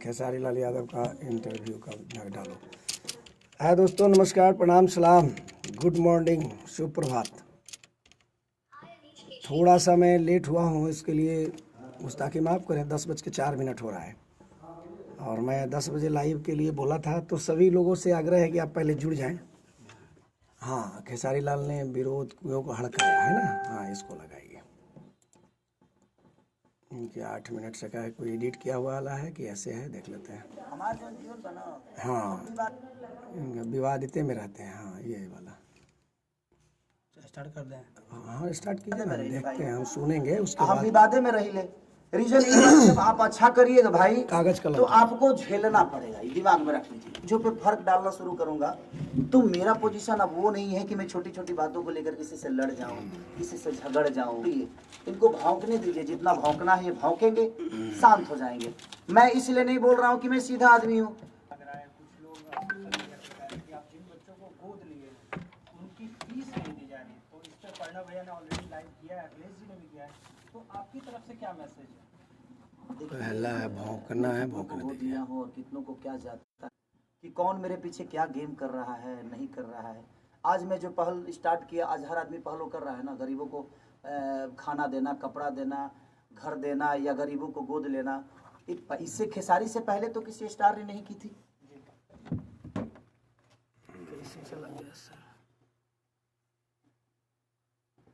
खेसारी लाल यादव का इंटरव्यू का डालो। हाय दोस्तों, नमस्कार, प्रणाम, सलाम, गुड मॉर्निंग, सुप्रभात। थोड़ा सा मैं लेट हुआ हूँ, इसके लिए गुस्ताखी माफ़ करें। 10:04 हो रहा है और मैं 10 बजे लाइव के लिए बोला था, तो सभी लोगों से आग्रह है कि आप पहले जुड़ जाएं। हाँ, खेसारी लाल ने विरोधियों को हड़काया है ना। हाँ, इसको लगाइए। इनके 8 मिनट से का है, कोई एडिट किया हुआ वाला है कि ऐसे है, देख लेते हैं। हाँ, इनका विवादित में रहते हैं। हाँ, ये वाला स्टार्ट कर दें। हाँ, स्टार्ट कीजिए ना, देखते हैं, हम सुनेंगे उसके हम बाद। विवादे में रही ले। रीजन ये है, जब आप अच्छा करिएगा भाई कागज कलम तो आपको झेलना पड़ेगा, ये दिमाग में रख लीजिए। जो पे फर्क डालना शुरू करूंगा तो मेरा पोजीशन अब वो नहीं है कि मैं छोटी छोटी बातों को लेकर किसी से लड़ जाऊं, किसी से झगड़ जाऊं। इनको भौंकने दीजिए, जितना भौंकना है ये भौंकेंगे, शांत हो जाएंगे। मैं इसलिए नहीं बोल रहा हूँ कि मैं सीधा आदमी हूँ। तो आपकी तरफ से क्या मैसेज है? पहला है भौंकना है, भौंकने हो दिया हो और कितनों को क्या जाता है कि कौन मेरे पीछे क्या गेम कर रहा है, नहीं कर रहा है। आज मैं जो पहल स्टार्ट किया, आज हर आदमी पहलों कर रहा है ना। गरीबों को खाना देना, कपड़ा देना, घर देना, या गरीबों को गोद लेना। इससे खेसारी से पहले तो किसी स्टार ने नहीं की थी।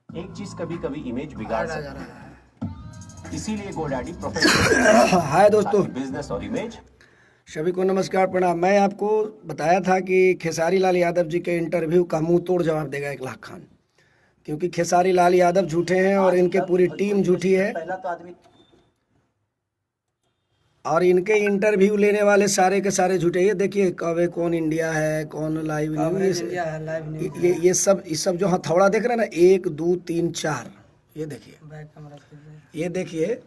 एक चीज कभी कभी इमेज बिगाड़ सकती है, इसीलिए गोडैडी प्रोफेशनल हाय दोस्तों, बिजनेस और इमेज। सभी को नमस्कार, प्रणाम। मैं आपको बताया था कि खेसारी लाल यादव जी के इंटरव्यू का मुंह तोड़ जवाब देगा 1 लाख खान, क्योंकि खेसारी लाल यादव झूठे हैं और इनके पूरी टीम झूठी है। पहला तो आदमी और इनके इंटरव्यू लेने वाले सारे के सारे झूठे। ये देखिए, कब कौन इंडिया है, कौन लाइव न्यूज, ये सब जो हथौड़ा देख रहे हैं ना, 1 2 3 4, ये देखिए, ये देखिए,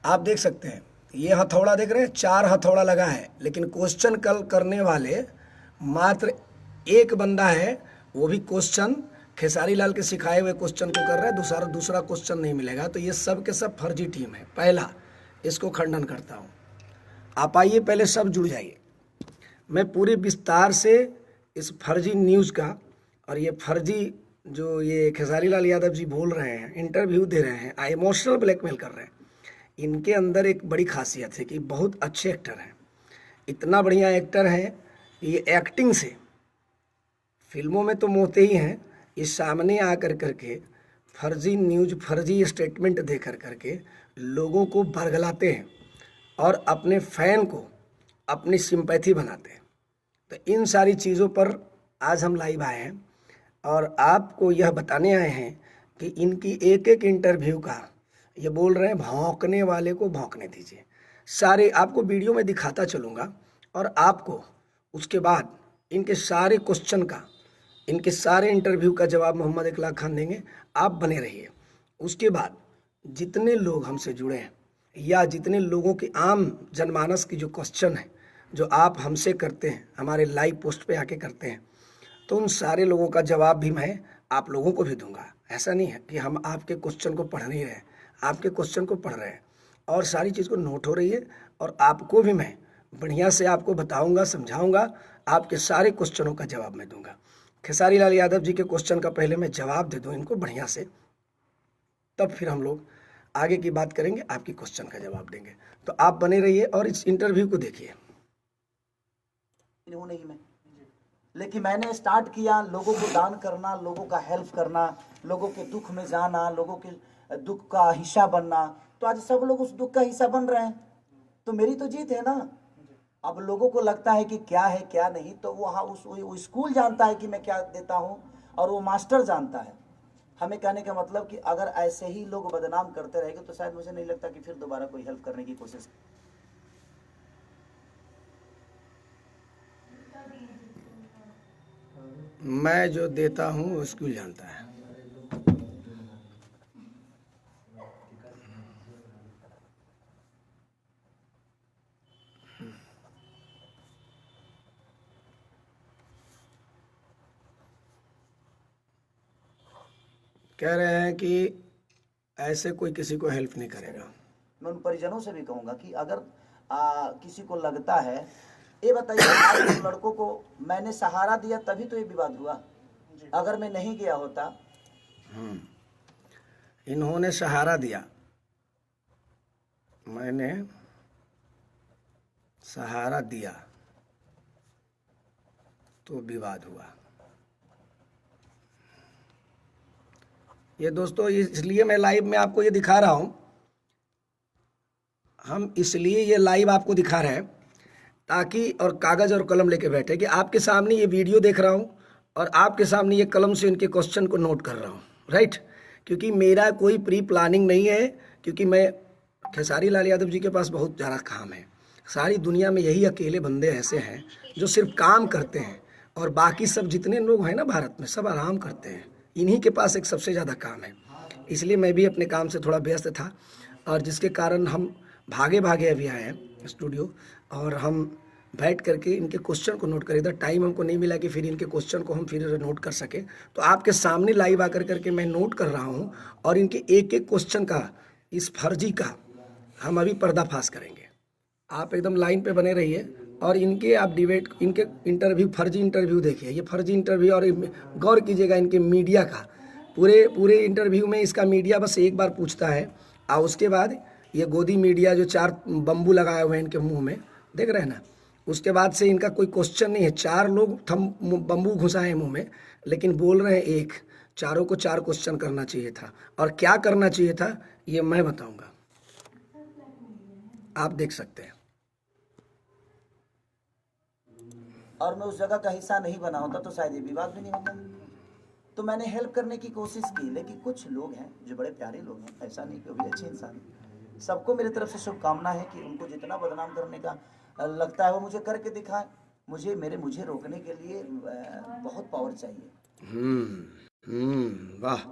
आप देख सकते हैं, ये हथौड़ा देख रहे हैं, 4 हथौड़ा लगा है। लेकिन क्वेश्चन कल करने वाले मात्र एक बंदा है, वो भी क्वेश्चन खेसारी लाल के सिखाए हुए क्वेश्चन को कर रहा है, दूसरा क्वेश्चन नहीं मिलेगा। तो ये सब के सब फर्जी टीम है। पहला, इसको खंडन करता हूँ। आप आइए, पहले सब जुड़ जाइए। मैं पूरे विस्तार से इस फर्जी न्यूज़ का और ये फर्जी जो ये खेसारी लाल यादव जी बोल रहे हैं, इंटरव्यू दे रहे हैं, इमोशनल ब्लैकमेल कर रहे हैं। इनके अंदर एक बड़ी खासियत है कि बहुत अच्छे एक्टर हैं। इतना बढ़िया एक्टर हैं कि ये एक्टिंग से, फिल्मों में तो मोते ही हैं, ये सामने आकर करके फर्जी न्यूज़, फर्जी स्टेटमेंट दे करके लोगों को बरगलाते हैं और अपने फैन को अपनी सिंपैथी बनाते हैं। तो इन सारी चीज़ों पर आज हम लाइव आए हैं और आपको यह बताने आए हैं कि इनकी एक एक इंटरव्यू का, ये बोल रहे हैं भौंकने वाले को भौंकने दीजिए। सारे आपको वीडियो में दिखाता चलूँगा और आपको उसके बाद इनके सारे क्वेश्चन का, इनके सारे इंटरव्यू का जवाब मोहम्मद 1 लाख खान देंगे। आप बने रहिए। उसके बाद जितने लोग हमसे जुड़े हैं या जितने लोगों की आम जनमानस की जो क्वेश्चन है, जो आप हमसे करते हैं, हमारे लाइव पोस्ट पे आके करते हैं, तो उन सारे लोगों का जवाब भी मैं आप लोगों को भी दूंगा। ऐसा नहीं है कि हम आपके क्वेश्चन को पढ़ नहीं रहे, आपके क्वेश्चन को पढ़ रहे हैं और सारी चीज़ को नोट हो रही है। और आपको भी मैं बढ़िया से आपको बताऊँगा, समझाऊँगा, आपके सारे क्वेश्चनों का जवाब मैं दूँगा। खेसारी लाल यादव जी के क्वेश्चन का पहले मैं जवाब दे दूँ इनको बढ़िया से, तब फिर हम लोग आगे की बात करेंगे, आपकी क्वेश्चन का जवाब देंगे। तो आप बने रहिए और इस इंटरव्यू को देखिए। नहीं मैं, लेकिन मैंने स्टार्ट किया लोगों को दान करना, लोगों का हेल्प करना, लोगों के दुख में जाना, लोगों के दुख का हिस्सा बनना। तो आज सब लोग उस दुख का हिस्सा बन रहे हैं, तो मेरी तो जीत है ना। अब लोगों को लगता है कि क्या है क्या नहीं, तो वो स्कूल जानता है कि मैं क्या देता हूँ और वो मास्टर जानता है। हमें कहने का मतलब कि अगर ऐसे ही लोग बदनाम करते रहेंगे तो शायद मुझे नहीं लगता कि फिर दोबारा कोई हेल्प करने की कोशिश। मैं जो देता हूँ वो स्कूल जानता है। कह रहे हैं कि ऐसे कोई किसी को हेल्प नहीं करेगा। मैं उन परिजनों से भी कहूंगा कि अगर किसी को लगता है। ये बताइए, आज उन लड़कों को मैंने सहारा दिया तभी तो ये विवाद हुआ। अगर मैं नहीं गया होता, इन्होंने सहारा दिया, मैंने सहारा दिया तो विवाद हुआ। ये दोस्तों इसलिए मैं लाइव में आपको ये दिखा रहा हूं, हम इसलिए ये लाइव आपको दिखा रहे हैं ताकि, और कागज और कलम लेके बैठे कि आपके सामने ये वीडियो देख रहा हूं और आपके सामने ये कलम से इनके क्वेश्चन को नोट कर रहा हूं, राइट। क्योंकि मेरा कोई प्री प्लानिंग नहीं है, क्योंकि मैं खेसारी लाल यादव जी के पास बहुत ज़्यादा काम है। सारी दुनिया में यही अकेले बंदे ऐसे हैं जो सिर्फ काम करते हैं, और बाकी सब जितने लोग हैं ना भारत में, सब आराम करते हैं। इन्हीं के पास एक सबसे ज़्यादा काम है। इसलिए मैं भी अपने काम से थोड़ा व्यस्त था, और जिसके कारण हम भागे भागे अभी आए हैं स्टूडियो, और हम बैठ करके इनके क्वेश्चन को नोट करें। इधर टाइम हमको नहीं मिला कि फिर इनके क्वेश्चन को हम फिर नोट कर सके, तो आपके सामने लाइव आकर करके मैं नोट कर रहा हूँ, और इनके एक एक क्वेश्चन का, इस फर्जी का हम अभी पर्दाफाश करेंगे। आप एकदम लाइन पे बने रहिए, और इनके आप डिबेट, इनके इंटरव्यू, फर्जी इंटरव्यू देखिए, ये फर्जी इंटरव्यू। और गौर कीजिएगा इनके मीडिया का, पूरे इंटरव्यू में इसका मीडिया बस एक बार पूछता है, और उसके बाद ये गोदी मीडिया जो 4 बम्बू लगाए हुए हैं इनके मुंह में, देख रहे हैं ना, उसके बाद से इनका कोई क्वेश्चन नहीं है। 4 लोग बम्बू घुसाए हैं मुंह में, लेकिन बोल रहे हैं एक। चारों को 4 क्वेश्चन करना चाहिए था, और क्या करना चाहिए था ये मैं बताऊंगा, आप देख सकते हैं। और मैं उस जगह का हिस्सा नहीं बना होता तो शायद ये विवाद भी नहीं होता। तो मैंने हेल्प करने की कोशिश की, लेकिन कुछ लोग हैं जो बड़े प्यारे लोग हैं, ऐसा नहीं कि वो भी अच्छे इंसान हैं। सबको मेरी तरफ से शुभकामना है कि उनको जितना बदनाम करने का लगता है वो मुझे करके दिखाएं। मुझे रोकने के लिए बहुत पावर चाहिए। वाह,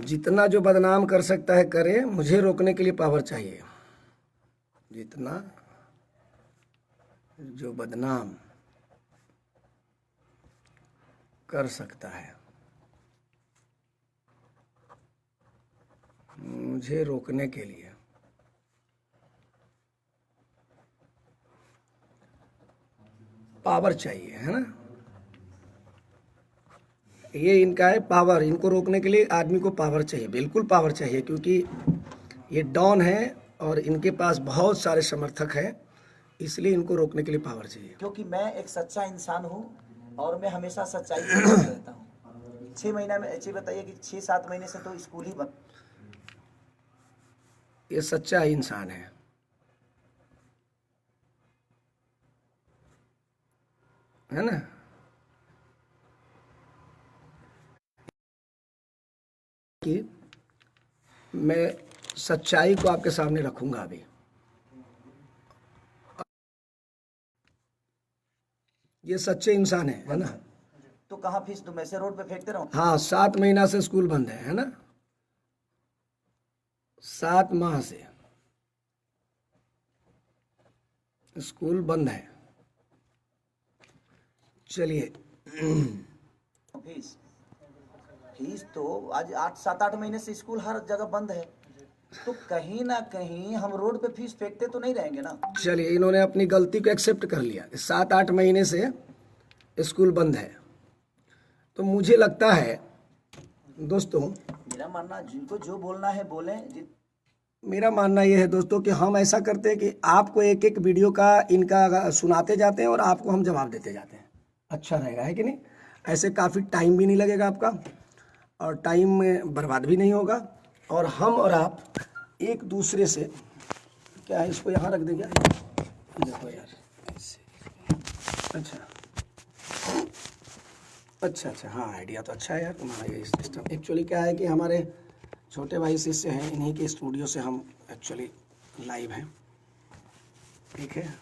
जितना जो बदनाम कर सकता है करे, मुझे रोकने के लिए पावर चाहिए। जितना जो बदनाम कर सकता है, मुझे रोकने के लिए पावर चाहिए, है ना। ये इनका है पावर। इनको रोकने के लिए आदमी को पावर चाहिए, बिल्कुल पावर चाहिए, क्योंकि ये डॉन है और इनके पास बहुत सारे समर्थक हैं, इसलिए इनको रोकने के लिए पावर चाहिए। क्योंकि मैं एक सच्चा इंसान हूँ और मैं हमेशा सच्चाई के साथ रहता हूँ। 6 महीना में अच्छी बताइए कि 6-7 महीने से तो स्कूल ही बंद। ये सच्चा इंसान है ना। कि मैं सच्चाई को आपके सामने रखूंगा अभी। ये सच्चे इंसान है ना। तो कहाँ फीस दूं? मैं से रोड पे फेंकते रहूं? हाँ, 7 महीना से स्कूल बंद है ना। 7 माह से स्कूल बंद है। चलिए, फीस तो आज 7-8 महीने से स्कूल हर जगह बंद है, तो कहीं ना कहीं हम रोड पे फीस फेंकते तो नहीं रहेंगे ना। चलिए, इन्होंने अपनी गलती को एक्सेप्ट कर लिया। 7-8 महीने से स्कूल बंद है, तो मुझे लगता है दोस्तों, मेरा मानना, जिनको जो बोलना है बोलें। मेरा मानना यह है दोस्तों कि हम ऐसा करते हैं कि आपको एक एक वीडियो का इनका सुनाते जाते हैं और आपको हम जवाब देते जाते हैं। अच्छा रहेगा, है कि नहीं। ऐसे काफ़ी टाइम भी नहीं लगेगा आपका, और टाइम बर्बाद भी नहीं होगा, और हम और आप एक दूसरे से, क्या है, इसको यहाँ रख देंगे। देखो यार, अच्छा, हाँ, आइडिया तो अच्छा है यार तुम्हारा ये सिस्टम। एक्चुअली क्या है कि हमारे छोटे भाई शिष्य हैं, इन्हीं के स्टूडियो से हम एक्चुअली लाइव हैं, ठीक है।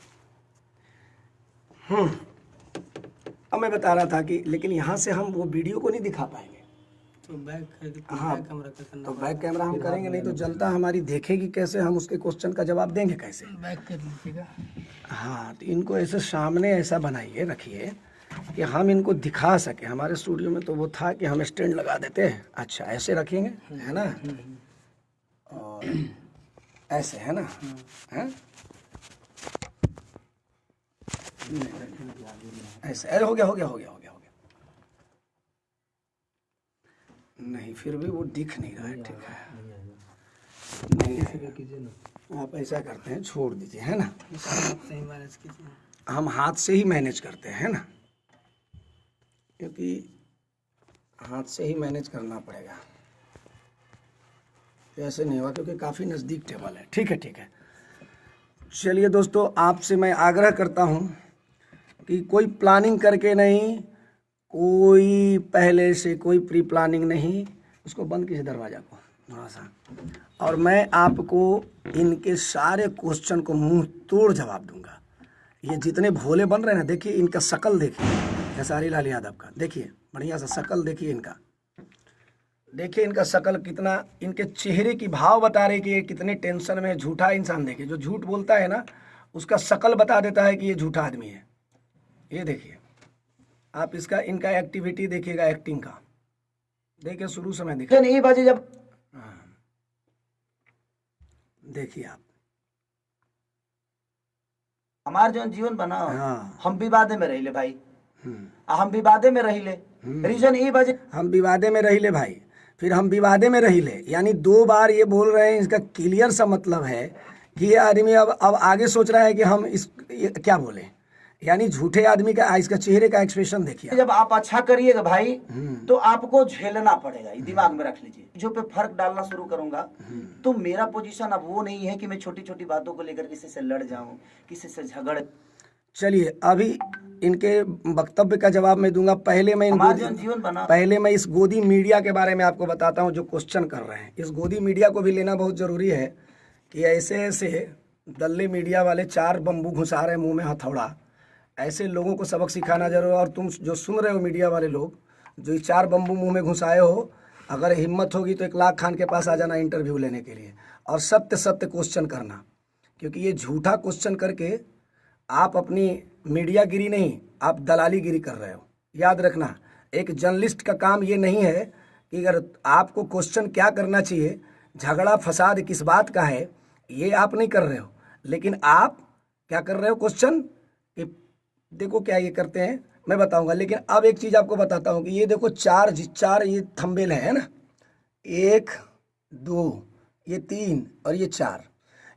अब मैं बता रहा था कि लेकिन यहाँ से हम वो वीडियो को नहीं दिखा पाएंगे, तो बैक कैमरा का करना। तो बैक कैमरा हम करेंगे नहीं तो जनता हमारी देखेगी कैसे, हम उसके क्वेश्चन का जवाब देंगे कैसे। बैक कर लीजिएगा। हाँ, तो इनको ऐसे सामने ऐसा बनाइए, रखिए कि हम इनको दिखा सके। हमारे स्टूडियो में तो वो था कि हम स्टैंड लगा देते हैं। अच्छा, ऐसे रखेंगे, है ना, और ऐसे है ना, है ऐसे, अरे हो गया हो गया हो गया हो गया हो गया, नहीं फिर भी वो दिख नहीं रहा है, ठीक है नहीं आएगा। आप ऐसा करते हैं, छोड़ दीजिए, है ना, हम हाथ से ही मैनेज करते हैं, है ना, क्योंकि हाथ से ही मैनेज करना पड़ेगा, ऐसे नहीं होगा क्योंकि काफ़ी नज़दीक टेबल है। ठीक है ठीक है, चलिए दोस्तों, आपसे मैं आग्रह करता हूँ कि कोई प्लानिंग करके नहीं, कोई पहले से कोई प्री प्लानिंग नहीं, उसको बंद कीजिए दरवाज़ा को थोड़ा सा, और मैं आपको इनके सारे क्वेश्चन को मुंह तोड़ जवाब दूंगा। ये जितने भोले बन रहे हैं ना, देखिए इनका शकल, देखिए खेसारी लाल यादव का, देखिए बढ़िया सा शकल, देखिए इनका, देखिए इनका शकल कितना, इनके चेहरे की भाव बता रहे कि ये कितने टेंशन में। झूठा इंसान देखिए, जो झूठ बोलता है ना, उसका शकल बता देता है कि ये झूठा आदमी है। ये देखिए आप इसका, इनका एक्टिविटी देखिएगा, एक्टिंग का देखिए, शुरू से मैं देखिए, नहीं बजे जब देखिए आप, हमार जो जीवन बना, हाँ। हम विवादे में रहिले भाई, हम विवादे में रहिले, रीजन ये बजे हम विवादे में रहिले भाई, फिर हम विवादे में रहिले, यानी 2 बार ये बोल रहे हैं। इसका क्लियर सा मतलब है कि ये आदमी अब आगे सोच रहा है कि हम क्या बोले, यानी झूठे आदमी का इसका चेहरे का एक्सप्रेशन देखिए। जब आप अच्छा करिएगा भाई तो आपको झेलना पड़ेगा, ये दिमाग में रख लीजिए। जो पे फर्क डालना शुरू करूंगा तो मेरा पोजीशन अब वो नहीं है कि मैं छोटी छोटी बातों को लेकर किसी से लड़ जाऊं, किसी से झगड़। चलिए अभी इनके वक्तव्य का जवाब मैं दूंगा। पहले मैं जीवन बना, पहले मैं इस गोदी मीडिया के बारे में आपको बताता हूं जो क्वेश्चन कर रहे हैं। इस गोदी मीडिया को भी लेना बहुत जरूरी है कि ऐसे ऐसे दल्ले मीडिया वाले 4 बम्बू घुसा रहे मुंह में हथौड़ा, ऐसे लोगों को सबक सिखाना जरूर। और तुम जो सुन रहे हो मीडिया वाले लोग, जो 4 बम्बू मुंह में घुसाए हो, अगर हिम्मत होगी तो 1 लाख खान के पास आ जाना इंटरव्यू लेने के लिए, और सत्य सत्य क्वेश्चन करना, क्योंकि ये झूठा क्वेश्चन करके आप अपनी मीडिया गिरी नहीं, आप दलाली गिरी कर रहे हो। याद रखना, एक जर्नलिस्ट का काम ये नहीं है कि अगर आपको क्वेश्चन क्या करना चाहिए, झगड़ा फसाद किस बात का है, ये आप नहीं कर रहे हो, लेकिन आप क्या कर रहे हो, क्वेश्चन कि देखो क्या ये करते हैं, मैं बताऊंगा। लेकिन अब एक चीज़ आपको बताता हूँ कि ये देखो 4 ये थंबनेल है ना, 1 2 ये 3 और ये 4,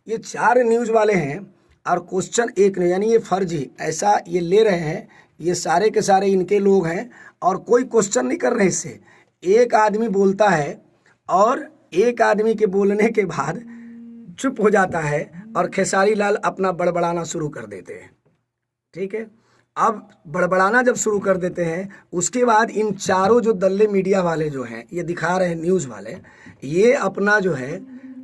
ये 4 न्यूज़ वाले हैं और क्वेश्चन एक नहीं, यानी ये फर्जी ऐसा ये ले रहे हैं। ये सारे के सारे इनके लोग हैं और कोई क्वेश्चन नहीं कर रहे इससे। एक आदमी बोलता है और एक आदमी के बोलने के बाद चुप हो जाता है और खेसारी लाल अपना बड़बड़ाना शुरू कर देते हैं। ठीक है, अब बड़बड़ाना जब शुरू कर देते हैं, उसके बाद इन चारों जो दल्ले मीडिया वाले जो हैं, ये दिखा रहे हैं न्यूज़ वाले, ये अपना जो है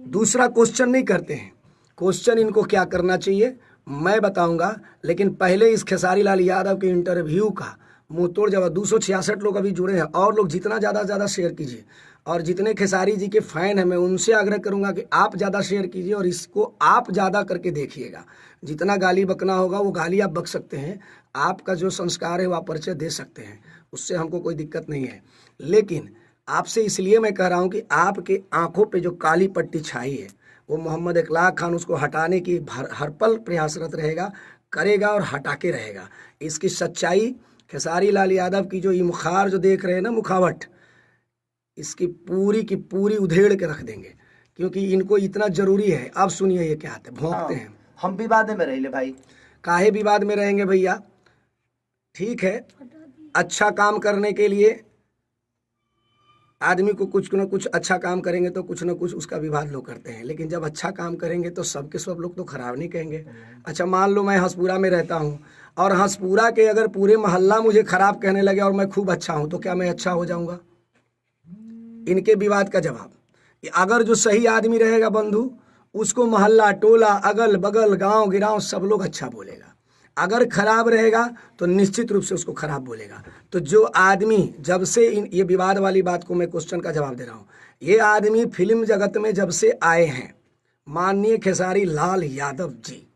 दूसरा क्वेश्चन नहीं करते हैं। क्वेश्चन इनको क्या करना चाहिए मैं बताऊंगा, लेकिन पहले इस खेसारी लाल यादव के इंटरव्यू का मुंह तोड़ जवाब। 266 लोग अभी जुड़े हैं, और लोग जितना ज़्यादा ज़्यादा शेयर कीजिए, और जितने खेसारी जी के फ़ैन हैं मैं उनसे आग्रह करूंगा कि आप ज़्यादा शेयर कीजिए और इसको आप ज़्यादा करके देखिएगा। जितना गाली बकना होगा वो गाली आप बक सकते हैं, आपका जो संस्कार है वो आप परिचय दे सकते हैं, उससे हमको कोई दिक्कत नहीं है। लेकिन आपसे इसलिए मैं कह रहा हूँ कि आपके आंखों पे जो काली पट्टी छाई है, वो मोहम्मद इकलाक खान उसको हटाने की हर पल प्रयासरत रहेगा, करेगा और हटा के रहेगा। इसकी सच्चाई खेसारी लाल यादव की जो ये मुखार जो देख रहे हैं ना, मुखावट, इसकी पूरी की पूरी उधेड़ के रख देंगे, क्योंकि इनको इतना जरूरी है। अब सुनिए ये क्या आते भौंकते हैं। हम विवाद में रहे भाई, काहे विवाद में रहेंगे भैया, ठीक है। अच्छा काम करने के लिए आदमी को कुछ न कुछ अच्छा काम करेंगे तो कुछ न कुछ उसका विवाद लोग करते हैं, लेकिन जब अच्छा काम करेंगे तो सबके सब लोग तो खराब नहीं कहेंगे। अच्छा मान लो मैं हंसपुरा में रहता हूँ और हंसपुरा के अगर पूरे मोहल्ला मुझे खराब कहने लगे और मैं खूब अच्छा हूँ, तो क्या मैं अच्छा हो जाऊँगा? इनके विवाद का जवाब, अगर जो सही आदमी रहेगा बंधु, उसको मोहल्ला टोला अगल बगल गांव गिराव सब लोग अच्छा बोलेगा। अगर खराब रहेगा तो निश्चित रूप से उसको खराब बोलेगा। तो जो आदमी जब से ये विवाद वाली बात को मैं क्वेश्चन का जवाब दे रहा हूँ, ये आदमी फिल्म जगत में जब से आए हैं, माननीय खेसारी लाल यादव जी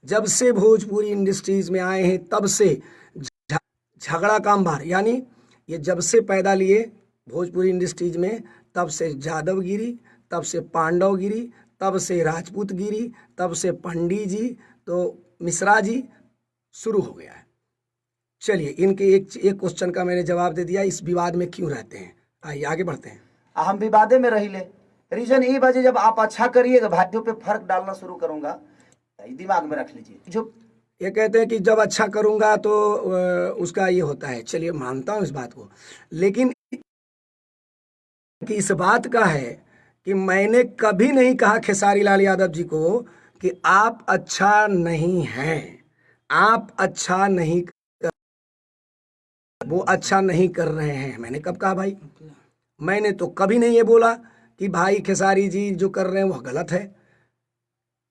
जब से भोजपुरी इंडस्ट्रीज में आए हैं, तब से झगड़ा कामबार, यानी ये जब से पैदा लिए भोजपुरी इंडस्ट्रीज में, तब से जादवगिरी, तब से पांडवगिरी, तब से राजपूतगिरी, तब से पंडित जी, तो मिश्रा जी शुरू हो गया है। चलिए, इनके एक क्वेश्चन का मैंने जवाब दे दिया, इस विवाद में क्यों रहते हैं। आइए आगे बढ़ते हैं। हम विवादे में रही ले। रीजन ये बजे जब आप अच्छा करिएगा भाइयों पे फर्क डालना शुरू करूंगा, दिमाग में रख लीजिए। जो ये कहते हैं कि जब अच्छा करूंगा तो उसका ये होता है। चलिए, मानता हूं इस बात को, लेकिन कि इस बात का है कि मैंने कभी नहीं कहा खेसारी लाल यादव जी को कि आप अच्छा नहीं हैं, आप अच्छा नहीं, वो अच्छा नहीं कर रहे हैं। मैंने कब कहा भाई? मैंने तो कभी नहीं ये बोला कि भाई खेसारी जी जो कर रहे हैं वो गलत है।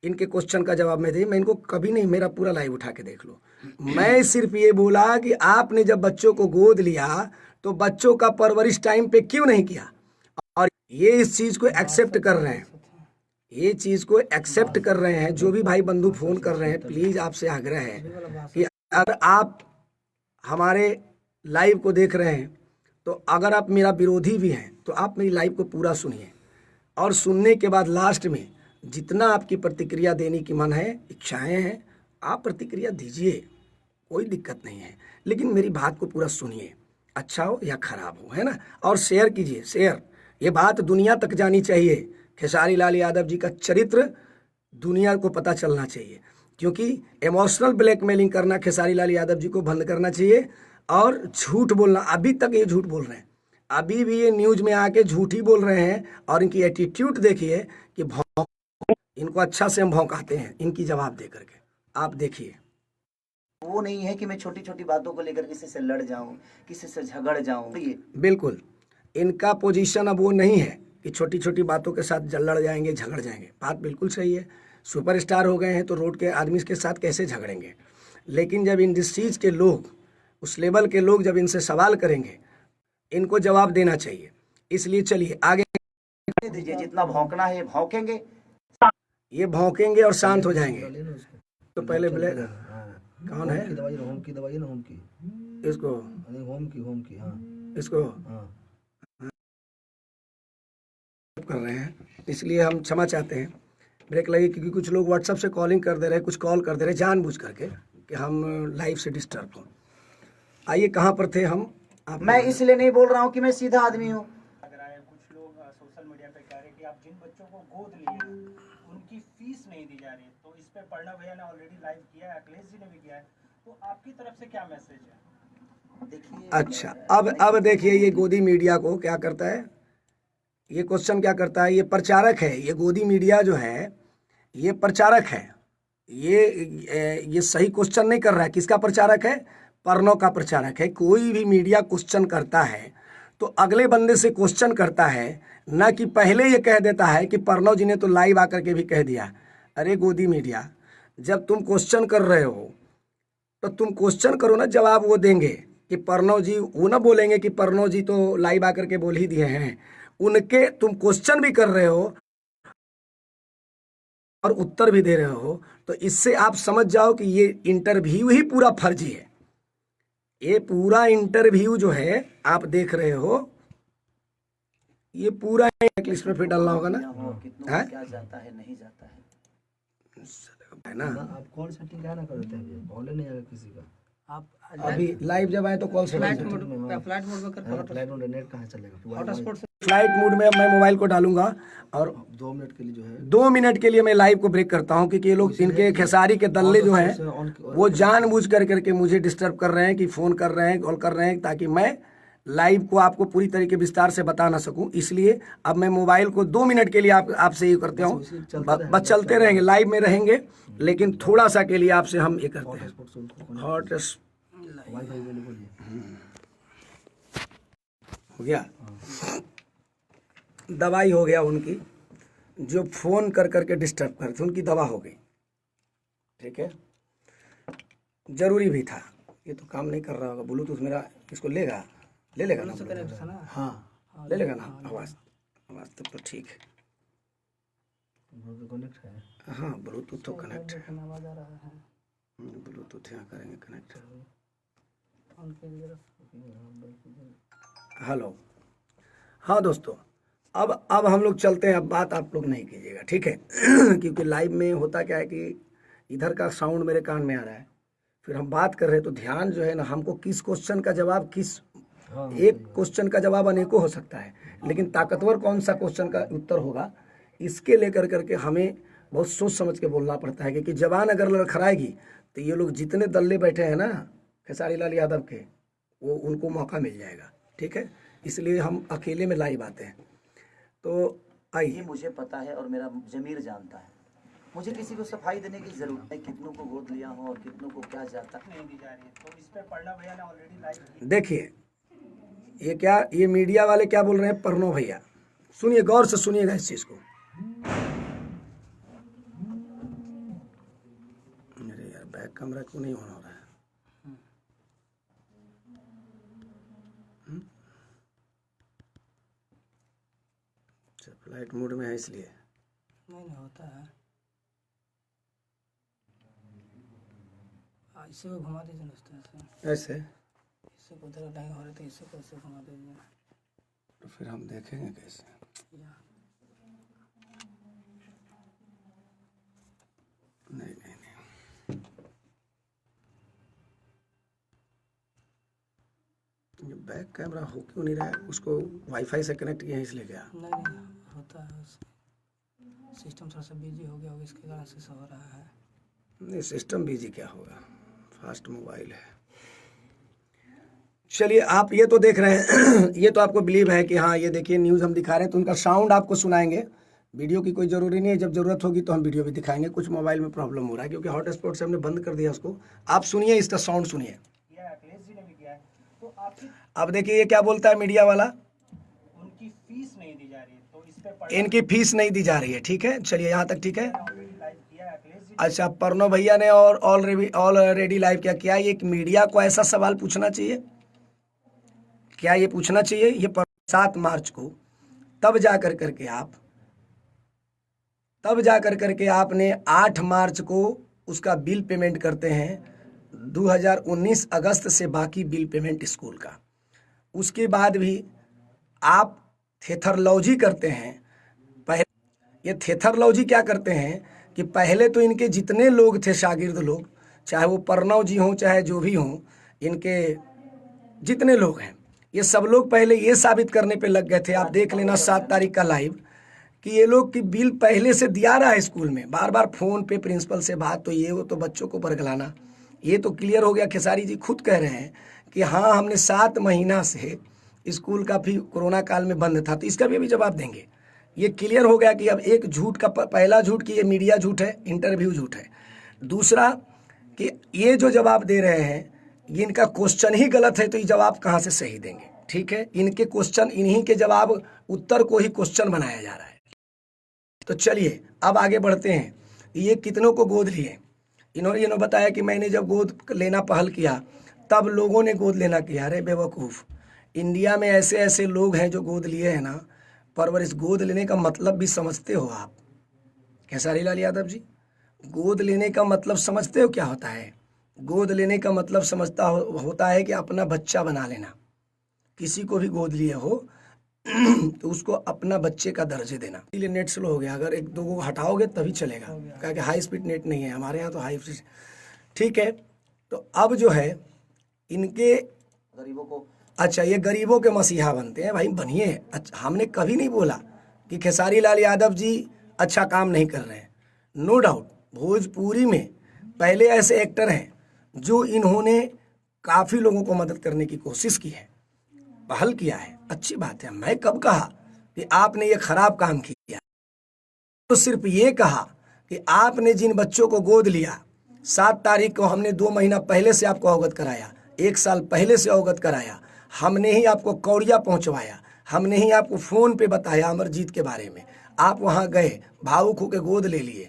इनके क्वेश्चन का जवाब मैं दे, मैं इनको कभी नहीं, मेरा पूरा लाइव उठा के देख लो। मैं सिर्फ ये बोला कि आपने जब बच्चों को गोद लिया तो बच्चों का परवरिश टाइम पे क्यों नहीं किया, और ये इस चीज को एक्सेप्ट कर रहे हैं, ये चीज को एक्सेप्ट कर रहे हैं। जो भी भाई बंधु फोन कर रहे हैं, प्लीज आपसे आग्रह है कि अगर आप हमारे लाइव को देख रहे हैं तो अगर आप मेरा विरोधी भी हैं तो आप मेरी लाइव को पूरा सुनिए, और सुनने के बाद लास्ट में जितना आपकी प्रतिक्रिया देने की मन है, इच्छाएं हैं, आप प्रतिक्रिया दीजिए, कोई दिक्कत नहीं है, लेकिन मेरी बात को पूरा सुनिए, अच्छा हो या खराब हो, है ना। और शेयर कीजिए, शेयर, ये बात दुनिया तक जानी चाहिए। खेसारी लाल यादव जी का चरित्र दुनिया को पता चलना चाहिए, क्योंकि इमोशनल ब्लैकमेलिंग करना खेसारी लाल यादव जी को बंद करना चाहिए। और झूठ बोलना, अभी तक ये झूठ बोल रहे हैं, अभी भी ये न्यूज में आके झूठ ही बोल रहे हैं। और इनकी एटीट्यूड देखिए कि इनको अच्छा से हम भौंकाते हैं इनकी जवाब दे करके, आप देखिए। वो नहीं है कि मैं छोटी छोटी बातों को लेकर किसी से लड़ जाऊं, किसी से झगड़ जाऊं। बिल्कुल इनका पोजीशन अब वो नहीं है कि छोटी छोटी बातों के साथ लड़ जाएंगे, झगड़ जाएंगे। बात बिल्कुल सही है, सुपरस्टार हो गए हैं तो रोड के आदमी के साथ कैसे झगड़ेंगे। लेकिन जब इंडस्ट्रीज के लोग, उस लेवल के लोग जब इनसे सवाल करेंगे, इनको जवाब देना चाहिए। इसलिए चलिए आगे दीजिए, जितना भौंकना है भौंकेंगे, ये भौंकेंगे और शांत हो जाएंगे। तो पहले ब्लैक कौन है? होम की दवाई ना, होम की, इसको होम की हाँ, इसको हाँ कर रहे हैं, इसलिए हम क्षमा चाहते हैं, ब्रेक लगी, क्योंकि कुछ लोग व्हाट्सएप से कॉलिंग कर दे रहे हैं, कुछ कॉल कर दे रहे हैं जानबूझ करके कि हम लाइव से डिस्टर्ब हों। आइए, कहाँ पर थे हम? मैं इसलिए नहीं बोल रहा हूँ कि मैं सीधा आदमी हूँ। कुछ लोग सोशल मीडिया पे कह रहे हैं कि आप जिन बच्चों को गोद लिए उनकी फीस नहीं दी जा रही है, तो इस पे पढ़ना भैया ने ऑलरेडी लाइव किया है, अखिलेश जी ने भी किया है, तो आपकी तरफ से क्या मैसेज है? देखिए, अच्छा, अब देखिए ये गोदी मीडिया को क्या करता है, ये क्वेश्चन क्या करता है, ये प्रचारक है। ये गोदी मीडिया जो है ये प्रचारक है, ये सही क्वेश्चन नहीं कर रहा है। किसका प्रचारक है? पर्नो का प्रचारक है। कोई भी मीडिया क्वेश्चन करता है तो अगले बंदे से क्वेश्चन करता है, ना कि पहले ये कह देता है कि पर्नो जी ने तो लाइव आकर के भी कह दिया। अरे गोदी मीडिया, जब तुम क्वेश्चन कर रहे हो तो तुम क्वेश्चन करो ना, जवाब वो देंगे कि पर्नो जी, वो ना बोलेंगे कि पर्नो जी तो लाइव आकर के बोल ही दिए हैं। उनके तुम क्वेश्चन भी कर रहे हो और उत्तर भी दे रहे हो, तो इससे आप समझ जाओ कि ये इंटरव्यू ही पूरा फर्जी है। ये पूरा इंटरव्यू जो है आप देख रहे हो, ये पूरा लिस्ट में फिर डालना होगा ना, कितना क्या जाता है नहीं जाता है ना। आप कॉल सेटिंग क्या ना कर देते हैं, कॉल नहीं आएगा किसी का। आप अभी लाइव जब आए तो कॉल से फ्लाइट मोड में कर फ्लाइट मोड नेट कहाँ चलेगा? हॉटस्पॉट से फ्लाइट मोड में मैं मोबाइल को डालूंगा और 2 मिनट के लिए जो है, 2 मिनट के लिए मैं लाइव को ब्रेक करता हूं, क्योंकि ये लोग, इनके खेसारी के दल्ले जो हैं वो जानबूझ कर करके मुझे डिस्टर्ब कर रहे हैं, कि फोन कर रहे हैं, कॉल कर रहे हैं, ताकि मैं लाइव को आपको पूरी तरीके विस्तार से बता ना सकूं। इसलिए अब मैं मोबाइल को 2 मिनट के लिए आपसे ये करते हूँ, बस चलते रहेंगे, लाइव में रहेंगे, लेकिन थोड़ा सा के लिए आपसे हम ये करते हैं। हॉट वाईफाई में बोलिए हो गया, दवाई हो गया उनकी, जो फोन कर करके डिस्टर्ब करते उनकी दवा हो गई, ठीक है। जरूरी भी था, ये तो काम नहीं कर रहा होगा ब्लूटूथ मेरा, इसको ले लेगा ना, हाँ ले लेगा ना आवाज़ तब तो ठीक है। कनेक्ट है, हाँ ब्लूटूथ तो कनेक्ट है, आवाज आ रहा है ब्लूटूथ यहाँ करेंगे कनेक्ट। हेलो, हाँ दोस्तों, अब हम लोग चलते हैं, अब बात आप लोग नहीं कीजिएगा, ठीक है? क्योंकि लाइव में होता क्या है कि इधर का साउंड मेरे कान में आ रहा है, फिर हम बात कर रहे हैं तो ध्यान जो है ना, हमको किस क्वेश्चन का जवाब एक क्वेश्चन का जवाब अनेकों हो सकता है, लेकिन ताकतवर कौन सा क्वेश्चन का उत्तर होगा, इसके लेकर करके हमें बहुत सोच समझ के बोलना पड़ता है। क्योंकि जवान अगर लड़खड़ाएगी तो ये लोग जितने दल्ले बैठे हैं ना खेसारी लाल यादव के, वो उनको मौका मिल जाएगा, ठीक है? इसलिए हम अकेले में लाइव आते हैं। तो ये आइए, मुझे पता है और मेरा जमीर जानता है, मुझे किसी को सफाई देने की जरूरत है, कितनों को गोद लिया हो और कितनों को क्या जाता। नहीं दी जा रही है, तो इस पे पढ़ना भैया ने ऑलरेडी लाइव किया। देखिए ये मीडिया वाले क्या बोल रहे हैं, प्रणव भैया, सुनिए, गौर से सुनिएगा इस चीज को। अरे यार, बैक कैमरा क्यों नहीं ऑन हो रहा है? अच्छा, फ्लाइट मोड में है इसलिए नहीं होता है। इसे को घुमा दीजिए ना, इस तरह से, ऐसे, इससे को उधर नहीं हो रहा तो इससे को ऐसे घुमा दीजिए। तो फिर हम देखेंगे कैसे। या नहीं, ये बैक कैमरा हो क्यों नहीं रहा है? उसको वाईफाई से कनेक्ट किया है इसलिए क्या? नहीं होता है, सिस्टम थोड़ा सा बिजी हो गया होगा, इसके कारण से सब हो रहा है। नहीं, सिस्टम बिजी क्या होगा, फास्ट मोबाइल है। चलिए, आप ये तो देख रहे हैं ये तो आपको बिलीव है कि हाँ, ये देखिए न्यूज़ हम दिखा रहे हैं, तो उनका साउंड आपको सुनाएंगे। वीडियो की कोई ज़रूरी नहीं है, जब ज़रूरत होगी तो हम वीडियो भी दिखाएंगे। कुछ मोबाइल में प्रॉब्लम हो रहा है क्योंकि हॉटस्पॉट से हमने बंद कर दिया उसको। आप सुनिए, इसका साउंड सुनिए। किया है, अखिलेश जी ने भी किया है। तो आपकी अब देखिए ये क्या बोलता है मीडिया वाला, उनकी फीस नहीं दी जा रही है, तो इस पे पढ़ना इनकी फीस नहीं दी जा रही है, ठीक है? चलिए, यहाँ तक ठीक है। ऑलरेडी लाइव किया है, अखिलेश जी अच्छा, प्रणव भैया ने और ऑलरेडी लाइव क्या किया? ये मीडिया को ऐसा सवाल पूछना चाहिए, क्या ये पूछना चाहिए? ये 7 मार्च को तब जा कर करके आपने 8 मार्च को उसका बिल पेमेंट करते हैं, 2019 अगस्त से बाकी बिल पेमेंट स्कूल का। उसके बाद भी आप थेथरलॉजी करते हैं। पहले ये थेथरलॉजी क्या करते हैं कि पहले तो इनके जितने लोग थे शागिर्द लोग, चाहे वो प्रणव जी हों चाहे जो भी हों, इनके जितने लोग हैं, ये सब लोग पहले ये साबित करने पे लग गए थे। आप देख लेना 7 तारीख का लाइव, कि ये लोग की बिल पहले से दिया रहा है स्कूल में, बार बार फोन पे प्रिंसिपल से बात, तो ये वो तो बच्चों को बरगलाना, ये तो क्लियर हो गया। खेसारी जी खुद कह रहे हैं कि हाँ, हमने 7 महीना से स्कूल का भी कोरोना काल में बंद था, तो इसका भी अभी जवाब देंगे। ये क्लियर हो गया कि अब एक झूठ का पहला झूठ कि ये मीडिया झूठ है, इंटरव्यू झूठ है। दूसरा कि ये जो जवाब दे रहे हैं ये इनका क्वेश्चन ही गलत है, तो ये जवाब कहाँ से सही देंगे? ठीक है, इनके क्वेश्चन, इन्हीं के जवाब उत्तर को ही क्वेश्चन बनाया जा रहा है। तो चलिए अब आगे बढ़ते हैं। ये कितनों को गोद लिए? इन्होंने बताया कि मैंने जब गोद लेना पहल किया तब लोगों ने गोद लेना किया। अरे बेवकूफ़, इंडिया में ऐसे ऐसे लोग हैं जो गोद लिए हैं ना, परवरिश। गोद लेने का मतलब भी समझते हो आप खेसारी लाल यादव जी? गोद लेने का मतलब समझते हो क्या होता है? गोद लेने का मतलब होता है कि अपना बच्चा बना लेना। किसी को भी गोद लिए हो तो उसको अपना बच्चे का दर्जे देना। इसलिए नेट स्लो हो गया, अगर 1-2 को हटाओगे तभी चलेगा, क्योंकि हाई स्पीड नेट नहीं है हमारे यहाँ, तो हाई स्पीड। ठीक है, तो अब जो है इनके गरीबों को, अच्छा, ये गरीबों के मसीहा बनते हैं। भाई बनिए, अच्छा, हमने कभी नहीं बोला कि खेसारी लाल यादव जी अच्छा काम नहीं कर रहे हैं, नो डाउट। भोजपुरी में पहले ऐसे एक्टर हैं जो इन्होंने काफ़ी लोगों को मदद करने की कोशिश की है, पहल किया है, अच्छी बात है। मैं कब कहा कि आपने ये खराब काम किया? तो सिर्फ ये कहा कि आपने जिन बच्चों को गोद लिया, 7 तारीख को हमने 2 महीना पहले से आपको अवगत कराया, 1 साल पहले से अवगत कराया, हमने ही आपको कौड़िया पहुंचवाया, हमने ही आपको फ़ोन पे बताया अमरजीत के बारे में, आप वहां गए, भावुक होकर गोद ले लिए,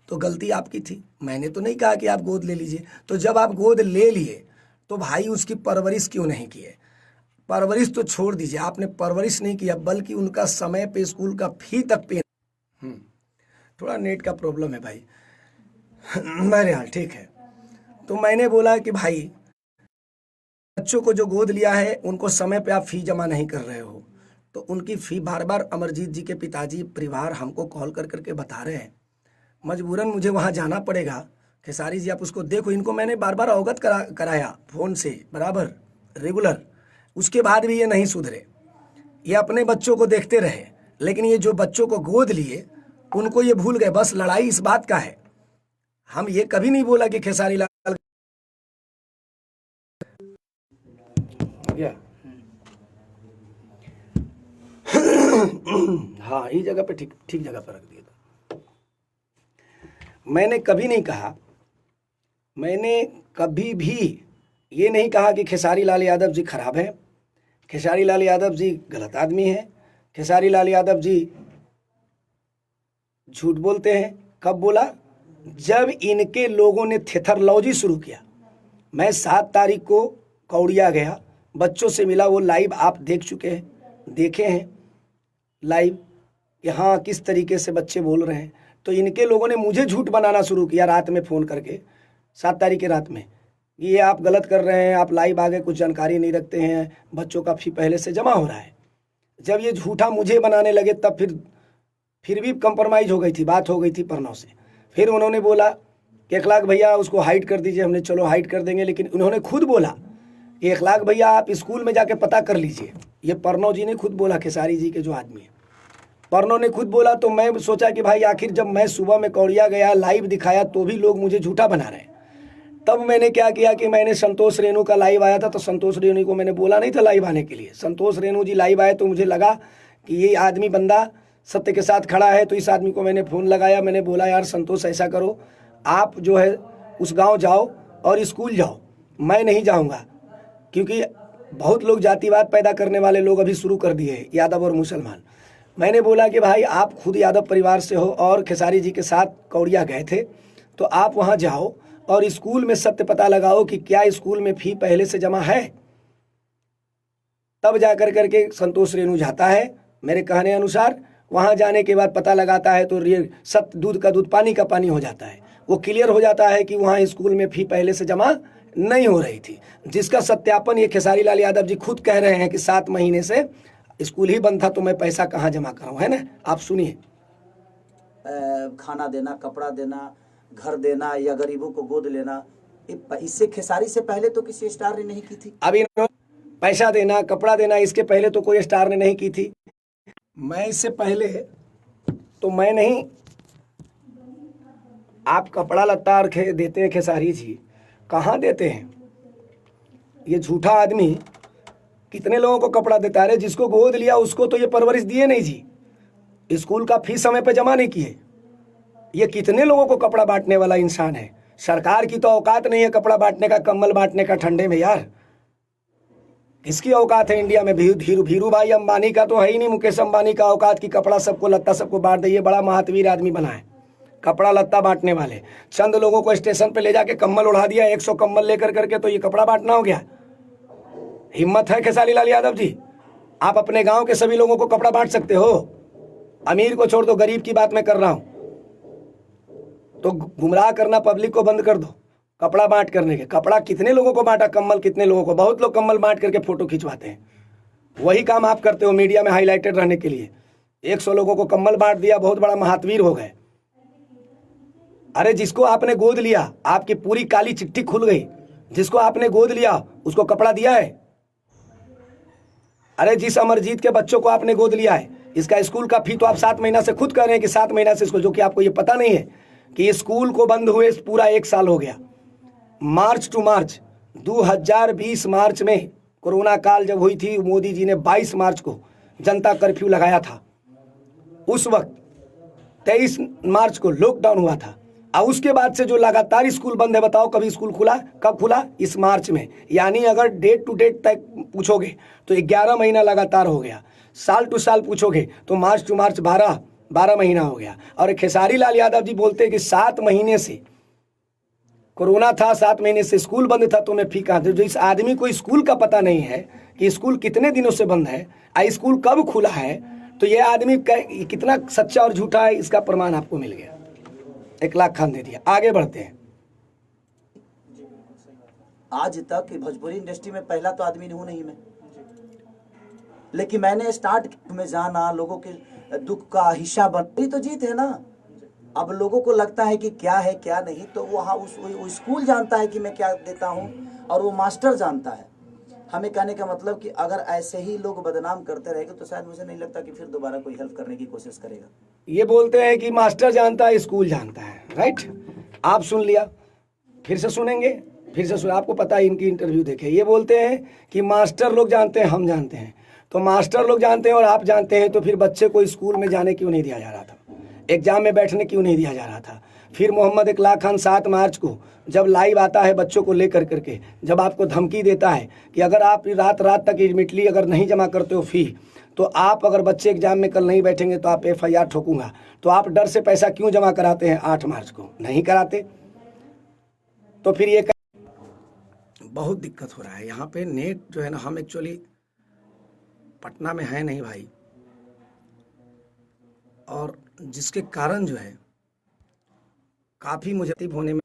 तो गलती आपकी थी। मैंने तो नहीं कहा कि आप गोद ले लीजिए। तो जब आप गोद ले लिए तो भाई उसकी परवरिश क्यों नहीं किए? परवरिश तो छोड़ दीजिए, आपने परवरिश नहीं किया, बल्कि उनका समय पे स्कूल का फी तक पे। थोड़ा नेट का प्रॉब्लम है भाई, मेरे यहाँ, ठीक है। तो मैंने बोला कि भाई बच्चों को जो गोद लिया है उनको समय पे आप फी जमा नहीं कर रहे हो, तो उनकी फ़ी बार बार अमरजीत जी के पिताजी परिवार हमको कॉल कर करके बता रहे हैं। मजबूरन मुझे वहाँ जाना पड़ेगा। खेसारी जी आप उसको देखो, इनको मैंने बार बार अवगत कराया फ़ोन से बराबर रेगुलर, उसके बाद भी ये नहीं सुधरे। ये अपने बच्चों को देखते रहे, लेकिन ये जो बच्चों को गोद लिए उनको ये भूल गए। बस लड़ाई इस बात का है, हम ये कभी नहीं बोला कि खेसारी लाल क्या हाँ इस जगह पे ठीक जगह पर रख दिया था। मैंने कभी नहीं कहा, मैंने कभी भी ये नहीं कहा कि खेसारी लाल यादव जी खराब हैं, खेसारी लाल यादव जी गलत आदमी हैं, खेसारी लाल यादव जी झूठ बोलते हैं। कब बोला? जब इनके लोगों ने थेथरलॉजी शुरू किया। मैं 7 तारीख को कौड़िया गया, बच्चों से मिला, वो लाइव आप देख चुके हैं, देखे हैं लाइव कि हाँ किस तरीके से बच्चे बोल रहे हैं। तो इनके लोगों ने मुझे झूठ बनाना शुरू किया रात में फ़ोन करके, 7 तारीख की रात में, ये आप गलत कर रहे हैं, आप लाइव आगे कुछ जानकारी नहीं रखते हैं, बच्चों का फ़ी पहले से जमा हो रहा है। जब ये झूठा मुझे बनाने लगे तब फिर भी कंप्रोमाइज़ हो गई थी, बात हो गई थी प्रणव से। फिर उन्होंने बोला कि 1 लाख भैया उसको हाइड कर दीजिए। हमने चलो हाइड कर देंगे, लेकिन उन्होंने खुद बोला कि 1 लाख भैया आप स्कूल में जाके पता कर लीजिए। ये प्रणव जी ने खुद बोला, खेसारी जी के जो आदमी है, प्रणव ने खुद बोला। तो मैं सोचा कि भाई आखिर जब मैं सुबह में कौड़िया गया, लाइव दिखाया, तो भी लोग मुझे झूठा बना रहे हैं। तब मैंने क्या किया कि मैंने संतोष रेणु का लाइव आया था, तो संतोष रेणु को मैंने बोला नहीं था लाइव आने के लिए। संतोष रेणु जी लाइव आए तो मुझे लगा कि ये आदमी बंदा सत्य के साथ खड़ा है, तो इस आदमी को मैंने फ़ोन लगाया। मैंने बोला यार संतोष ऐसा करो, आप जो है उस गांव जाओ और स्कूल जाओ, मैं नहीं जाऊंगा, क्योंकि बहुत लोग जातिवाद पैदा करने वाले लोग अभी शुरू कर दिए हैं, यादव और मुसलमान। मैंने बोला कि भाई आप खुद यादव परिवार से हो और खेसारी जी के साथ कौड़िया गए थे, तो आप वहाँ जाओ और स्कूल में सत्य पता लगाओ कि क्या स्कूल में फ़ी पहले से जमा है। तब जा करके संतोष रेणु जाता है, मेरे कहने अनुसार। वहाँ जाने के बाद पता लगाता है तो सत्य दूध का दूध पानी का पानी हो जाता है। वो क्लियर हो जाता है कि वहाँ स्कूल में फ़ी पहले से जमा नहीं हो रही थी, जिसका सत्यापन ये खेसारी लाल यादव जी खुद कह रहे हैं कि 7 महीने से स्कूल ही बंद था, तो मैं पैसा कहाँ जमा कराऊँ, है ना। आप सुनिए। खाना देना, कपड़ा देना, घर देना या गरीबों को गोद लेना, इससे खेसारी से पहले तो किसी स्टार ने नहीं की थी। अभी पैसा देना, कपड़ा देना, इसके पहले तो कोई स्टार ने नहीं की थी। मैं इससे पहले तो मैं नहीं, आप कपड़ा लत्ता देते हैं खेसारी जी, कहाँ देते हैं? ये झूठा आदमी कितने लोगों को कपड़ा देता है? जिसको गोद लिया उसको तो ये परवरिश दिए नहीं जी, स्कूल का फीस समय पे जमा नहीं किए। ये कितने लोगों को कपड़ा बांटने वाला इंसान है। सरकार की तो औकात नहीं है कपड़ा बांटने का, कंबल बांटने का ठंडे में। यार किसकी औकात है इंडिया में? धीरू भाई अंबानी का तो है ही नहीं, मुकेश अंबानी का औकात की कपड़ा सबको लत्ता सबको बांट दे। ये बड़ा महावीर आदमी बना है कपड़ा लत्ता बांटने वाले। चंद लोगों को स्टेशन पे ले जाके कंबल उड़ा दिया, 100 कंबल लेकर करके, तो ये कपड़ा बांटना हो गया? हिम्मत है खेसारी लाल यादव जी? आप अपने गांव के सभी लोगों को कपड़ा बांट सकते हो? अमीर को छोड़ दो, गरीब की बात मैं कर रहा हूं। तो गुमराह करना पब्लिक को बंद कर दो कपड़ा बांट करने के। कपड़ा कितने लोगों को बांटा, कंबल कितने लोगों को? बहुत लोग कंबल बांट करके फोटो खिंचवाते हैं। वही काम आप करते हो मीडिया में हाईलाइटेड रहने के लिए। 100 लोगों को कंबल बांट दिया, बहुत बड़ा महावीर हो गए। अरे जिसको आपने गोद लिया, आपकी पूरी काली चिट्ठी खुल गई। जिसको आपने गोद लिया उसको कपड़ा दिया है? अरे जिस अमरजीत के बच्चों को आपने गोद लिया है, इसका स्कूल का फी तो आप 7 महीना से खुद कह रहे हैं कि 7 महीना से इसको, जो कि आपको ये पता नहीं है कि स्कूल को बंद हुए पूरा 1 साल हो गया। मार्च टू मार्च 2020 मार्च में कोरोना काल जब हुई थी, मोदी जी ने 22 मार्च को जनता कर्फ्यू लगाया था। उस वक्त 23 मार्च को लॉकडाउन हुआ था। और उसके बाद से जो लगातार स्कूल बंद है, बताओ कभी स्कूल खुला? कब खुला? इस मार्च में। यानी अगर डेट टू डेट तक पूछोगे तो 11 महीना लगातार हो गया। साल टू साल पूछोगे तो मार्च टू मार्च 12 महीना हो गया। और खेसारी लाल यादव जी बोलते हैं कि 7 महीने से कोरोना था, 7 महीने से स्कूल बंद था, तो मैं फी कहाँ? जो इस आदमी को स्कूल का पता नहीं है कि स्कूल कितने दिनों से बंद है, स्कूल कब खुला है, तो ये आदमी कितना सच्चा और झूठा है, इसका प्रमाण आपको मिल गया। 1 लाख खान दे दिया। आगे बढ़ते हैं। आज तक भोजपुरी इंडस्ट्री में पहला तो आदमी हूं नहीं मैं, लेकिन मैंने स्टार्ट में जाना, लोगों के दुख का हिस्सा बनना तो जीत है ना। अब लोगों को लगता है कि क्या है क्या नहीं, तो वहाँ वो स्कूल जानता है कि मैं क्या देता हूँ और वो मास्टर जानता है। हमें कहने का मतलब कि अगर ऐसे ही लोग बदनाम करते रहेंगे तो शायद मुझे नहीं लगता कि फिर दोबारा कोई हेल्प करने की कोशिश करेगा। ये बोलते हैं कि मास्टर जानता है, स्कूल जानता है, राइट। आप सुन लिया, फिर से सुनेंगे, फिर से सुन, आपको पता है इनकी इंटरव्यू देखे। ये बोलते हैं कि मास्टर लोग जानते हैं, हम जानते हैं। तो मास्टर लोग जानते हैं और आप जानते हैं, तो फिर बच्चे को स्कूल में जाने क्यों नहीं दिया जा रहा था, एग्जाम में बैठने क्यों नहीं दिया जा रहा था। फिर मोहम्मद इकलाक खान 7 मार्च को जब लाइव आता है बच्चों को लेकर करके, जब आपको धमकी देता है कि अगर आप रात रात तक इडमिटली अगर नहीं जमा करते हो फी, तो आप अगर बच्चे एग्जाम में कल नहीं बैठेंगे तो आप FIR ठोकूंगा, तो आप डर से पैसा क्यों जमा कराते हैं 8 मार्च को? नहीं कराते। तो फिर ये बहुत दिक्कत हो रहा है यहाँ पे। नेट जो है ना, हम एक्चुअली पटना में है नहीं भाई, और जिसके कारण जो है काफ़ी मुझे होने में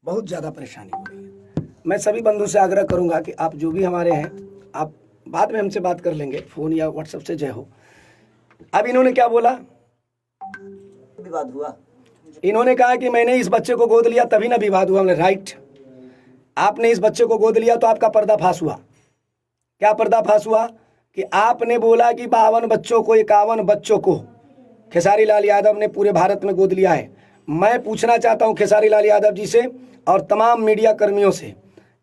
बहुत ज़्यादा परेशानी हो रही है। मैं सभी बंधु से आग्रह करूंगा कि आप जो भी हमारे हैं, आप बाद में हमसे बात कर लेंगे फ़ोन या व्हाट्सएप से, जय हो। अब इन्होंने क्या बोला, विवाद हुआ, इन्होंने कहा कि मैंने इस बच्चे को गोद लिया तभी ना विवाद हुआ। हमने राइट, आपने इस बच्चे को गोद लिया तो आपका पर्दाफाश हुआ। क्या पर्दाफाश हुआ? कि आपने बोला कि 52 बच्चों को, 51 बच्चों को खेसारी लाल यादव ने पूरे भारत में गोद लिया है। मैं पूछना चाहता हूं खेसारी लाल यादव जी से और तमाम मीडिया कर्मियों से,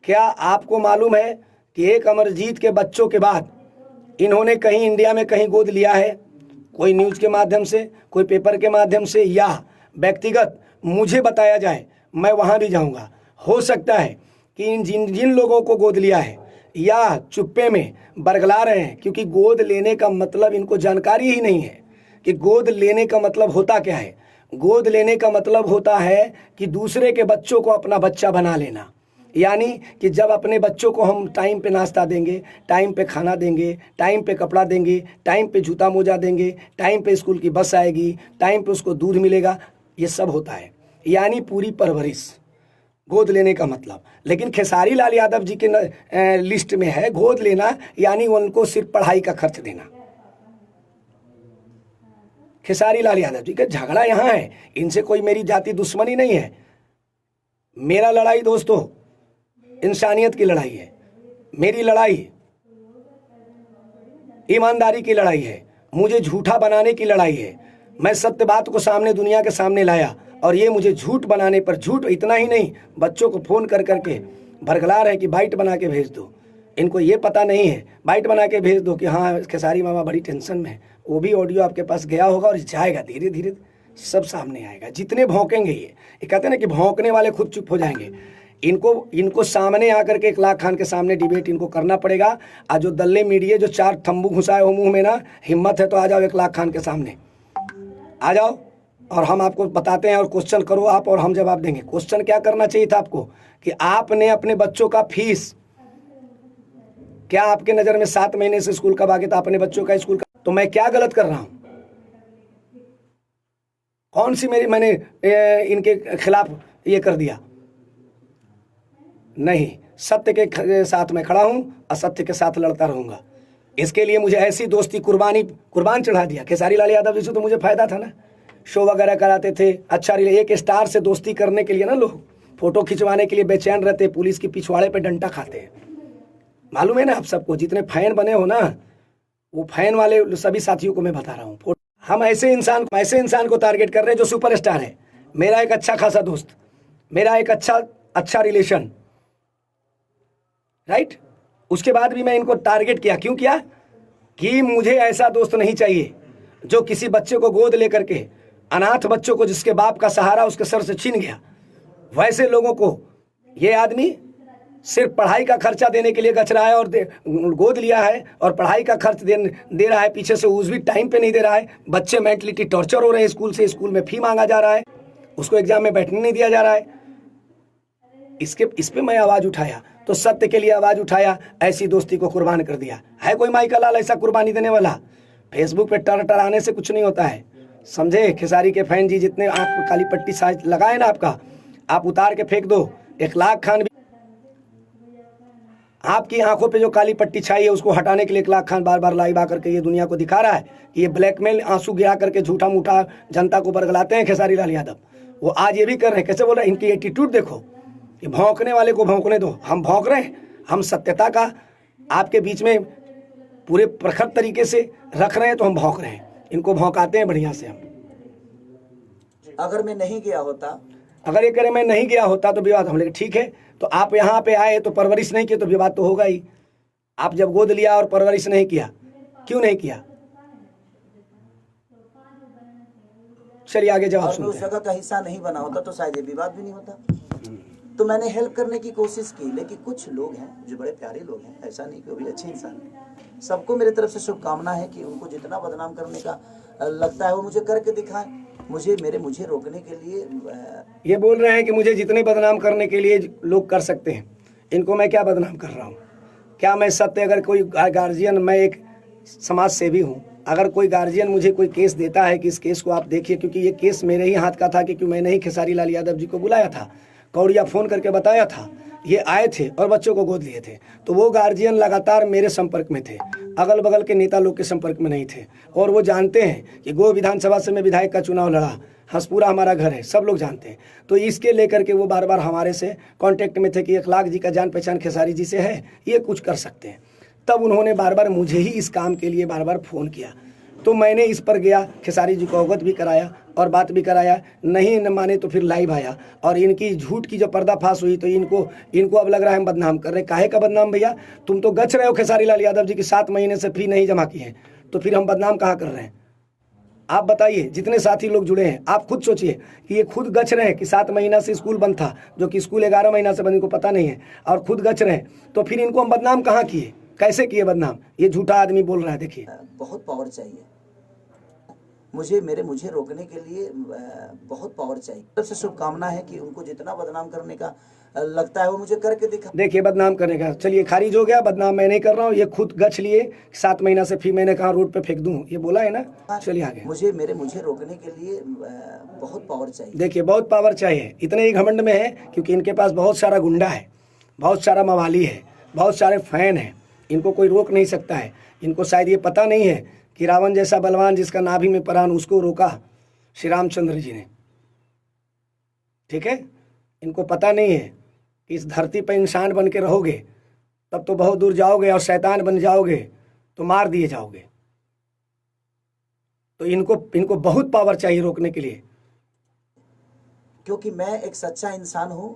क्या आपको मालूम है कि एक अमरजीत के बच्चों के बाद इन्होंने कहीं इंडिया में कहीं गोद लिया है? कोई न्यूज़ के माध्यम से, कोई पेपर के माध्यम से, या व्यक्तिगत मुझे बताया जाए, मैं वहाँ भी जाऊँगा। हो सकता है कि जिन लोगों को गोद लिया है या चुप्पे में बरगला रहे हैं, क्योंकि गोद लेने का मतलब इनको जानकारी ही नहीं है कि गोद लेने का मतलब होता क्या है। गोद लेने का मतलब होता है कि दूसरे के बच्चों को अपना बच्चा बना लेना, यानी कि जब अपने बच्चों को हम टाइम पे नाश्ता देंगे, टाइम पे खाना देंगे, टाइम पे कपड़ा देंगे, टाइम पे जूता मोजा देंगे, टाइम पे स्कूल की बस आएगी, टाइम पे उसको दूध मिलेगा, ये सब होता है, यानी पूरी परवरिश, गोद लेने का मतलब। लेकिन खेसारी लाल यादव जी के लिस्ट में है गोद लेना, यानी उनको सिर्फ पढ़ाई का खर्च देना। खेसारी लाल यादव जी का झगड़ा यहाँ है, इनसे कोई मेरी जाति दुश्मनी नहीं है। मेरा लड़ाई दोस्तों इंसानियत की लड़ाई है, मेरी लड़ाई ईमानदारी की लड़ाई है, मुझे झूठा बनाने की लड़ाई है। मैं सत्य बात को सामने दुनिया के सामने लाया और ये मुझे झूठ बनाने पर झूठ, इतना ही नहीं, बच्चों को फ़ोन कर करके भरगला रहे कि बाइट बना के भेज दो। इनको ये पता नहीं है, बाइट बना के भेज दो कि हाँ खेसारी मामा बड़ी टेंशन में है। वो भी ऑडियो आपके पास गया होगा और जाएगा, धीरे धीरे सब सामने आएगा। जितने भौंकेंगे ये कहते हैं ना कि भौंकने वाले खुद चुप हो जाएंगे। इनको सामने आकर के इकलाक खान के सामने डिबेट इनको करना पड़ेगा। आज जो दल्ले मीडिया जो 4 तंबू घुसाए हो मुंह में ना, हिम्मत है तो आ जाओ इकलाक खान के सामने, आ जाओ और हम आपको बताते हैं और क्वेश्चन करो आप और हम जवाब देंगे। क्वेश्चन क्या करना चाहिए था आपको कि आपने अपने बच्चों का फीस, क्या आपके नज़र में 7 महीने से स्कूल कब आ गया था अपने बच्चों का स्कूल का? तो मैं क्या गलत कर रहा हूं? कौन सी मैंने इनके खिलाफ ये कर दिया? नहीं, सत्य के साथ मैं खड़ा हूं, असत्य के साथ लड़ता रहूंगा। इसके लिए मुझे ऐसी दोस्ती कुर्बान चढ़ा दिया। खेसारी लाल यादव जी से तो मुझे फायदा था ना, शो वगैरह कराते थे, अच्छा एक स्टार से दोस्ती करने के लिए ना लोग फोटो खिंचवाने के लिए बेचैन रहते, पुलिस की पिछवाड़े पे डंडा खाते हैं। मालूम है ना आप सबको, जितने फैन बने हो ना, वो फैन वाले सभी साथियों को मैं बता रहा हूँ। हम ऐसे इंसान को टारगेट कर रहे हैं जो सुपरस्टार है, मेरा एक अच्छा खासा दोस्त, मेरा एक अच्छा रिलेशन, राइट। उसके बाद भी मैं इनको टारगेट किया। क्यों किया? कि मुझे ऐसा दोस्त नहीं चाहिए जो किसी बच्चे को गोद लेकर के, अनाथ बच्चों को जिसके बाप का सहारा उसके सर से छीन गया, वैसे लोगों को ये आदमी सिर्फ पढ़ाई का खर्चा देने के लिए गच रहा है और गोद लिया है और पढ़ाई का खर्च दे रहा है, पीछे से उस भी टाइम पे नहीं दे रहा है। बच्चे मेंटलिटी टॉर्चर हो रहे हैं स्कूल से, स्कूल में फी मांगा जा रहा है, उसको एग्जाम में बैठने नहीं दिया जा रहा है। इस पे मैं आवाज़ उठाया, तो सत्य के लिए आवाज़ उठाया, ऐसी दोस्ती को कुर्बान कर दिया। है कोई माई का लाल ऐसा कुर्बानी देने वाला? फेसबुक पे टराने से कुछ नहीं होता है, समझे। खेसारी के फैन जी जितने आँख पे काली पट्टी साज लगाए ना आपका, आप उतार के फेंक दो। इकलाक खान भी, आप आपकी आंखों पे जो काली पट्टी छाई है उसको हटाने के लिए इकलाक खान बार बार लाइव आकर के ये दुनिया को दिखा रहा है कि ये ब्लैकमेल आंसू गिरा करके झूठा मूठा जनता को बरगलाते हैं खेसारी लाल यादव। वो आज ये भी कर रहे हैं। कैसे बोल रहे हैं, इनकी एटीट्यूड देखो, ये भौंकने वाले को भौंकने दो। हम भौंक रहे हैं, हम सत्यता का आपके बीच में पूरे प्रखर तरीके से रख रहे हैं तो हम भौंक रहे हैं, इनको भौंकाते हैं बढ़िया से हम। अगर मैं नहीं गया होता, अगर ये करें मैं नहीं गया होता तो विवाद, हम लेकिन ठीक है, तो आप यहाँ पे आए तो परवरिश नहीं की तो विवाद तो होगा ही। आप जब गोद लिया और परवरिश नहीं किया, क्यों नहीं किया? चलिए आगे जवाब और मैं उस सुनते हैं। जगह का हिस्सा नहीं बना होता तो शायद ये विवाद भी नहीं होता। तो मैंने हेल्प करने की कोशिश की, लेकिन कुछ लोग हैं जो बड़े प्यारे लोग हैं, ऐसा नहीं कि वो भी अच्छे इंसान हैं। सबको मेरी तरफ से शुभकामना है कि उनको जितना बदनाम करने का लगता है वो मुझे करके दिखाएं। मुझे रोकने के लिए ये बोल रहे हैं कि मुझे जितने बदनाम करने के लिए लोग कर सकते हैं, इनको मैं क्या बदनाम कर रहा हूँ? क्या मैं सत्य, अगर कोई गार्जियन, मैं एक समाज सेवी हूँ, अगर कोई गार्जियन मुझे कोई केस देता है कि इस केस को आप देखिए, क्योंकि ये केस मेरे ही हाथ का था, क्योंकि मैंने ही खेसारी लाल यादव जी को बुलाया था, कौड़िया फ़ोन करके बताया था, ये आए थे और बच्चों को गोद लिए थे, तो वो गार्जियन लगातार मेरे संपर्क में थे, अगल बगल के नेता लोग के संपर्क में नहीं थे। और वो जानते हैं कि गो विधानसभा से मैं विधायक का चुनाव लड़ा, हंसपुरा हमारा घर है, सब लोग जानते हैं। तो इसके लेकर के वो बार बार हमारे से कांटेक्ट में थे कि इकलाक जी का जान पहचान खेसारी जी से है, ये कुछ कर सकते हैं। तब उन्होंने बार बार मुझे ही इस काम के लिए बार बार फ़ोन किया, तो मैंने इस पर गया, खेसारी जी को अवगत भी कराया और बात भी कराया। नहीं न माने तो फिर लाइव आया, और इनकी झूठ की जो पर्दाफाश हुई तो इनको अब लग रहा है हम बदनाम कर रहे हैं। काहे का बदनाम भैया? तुम तो गच रहे हो खेसारी लाल यादव जी की 7 महीने से फी नहीं जमा की है, तो फिर हम बदनाम कहाँ कर रहे हैं? आप बताइए, जितने साथी लोग जुड़े हैं, आप खुद सोचिए कि ये खुद गच रहे हैं कि 7 महीना से स्कूल बंद था, जो कि स्कूल 11 महीना से बंद, इनको पता नहीं है, और खुद गच रहे हैं, तो फिर इनको हम बदनाम कहाँ किए, कैसे किए बदनाम? ये झूठा आदमी बोल रहा है। देखिए, बहुत पावर चाहिए मुझे रोकने के लिए, बहुत पावर चाहिए। सबसे शुभकामना है कि उनको जितना बदनाम करने का लगता है वो मुझे करके दिखा। देखिए, बदनाम करने का, चलिए खारिज हो गया, बदनाम मैं नहीं कर रहा हूँ। ये खुद गच लिए 7 महीना से फी मैंने कहा रोड पे फेंक दूँ, ये बोला है ना। चलिए आगे। मुझे रोकने के लिए बहुत पावर चाहिए। देखिए, बहुत पावर चाहिए, इतने ही घमंड में है क्योंकि इनके पास बहुत सारा गुंडा है, बहुत सारा मवाली है, बहुत सारे फैन हैं, इनको कोई रोक नहीं सकता है। इनको शायद ये पता नहीं है कि रावण जैसा बलवान जिसका नाभि में प्राण, उसको रोका श्री रामचंद्र जी ने। ठीक है, इनको पता नहीं है कि इस धरती पर इंसान बन के रहोगे तब तो बहुत दूर जाओगे, और शैतान बन जाओगे तो मार दिए जाओगे। तो इनको बहुत पावर चाहिए रोकने के लिए। क्योंकि मैं एक सच्चा इंसान हूँ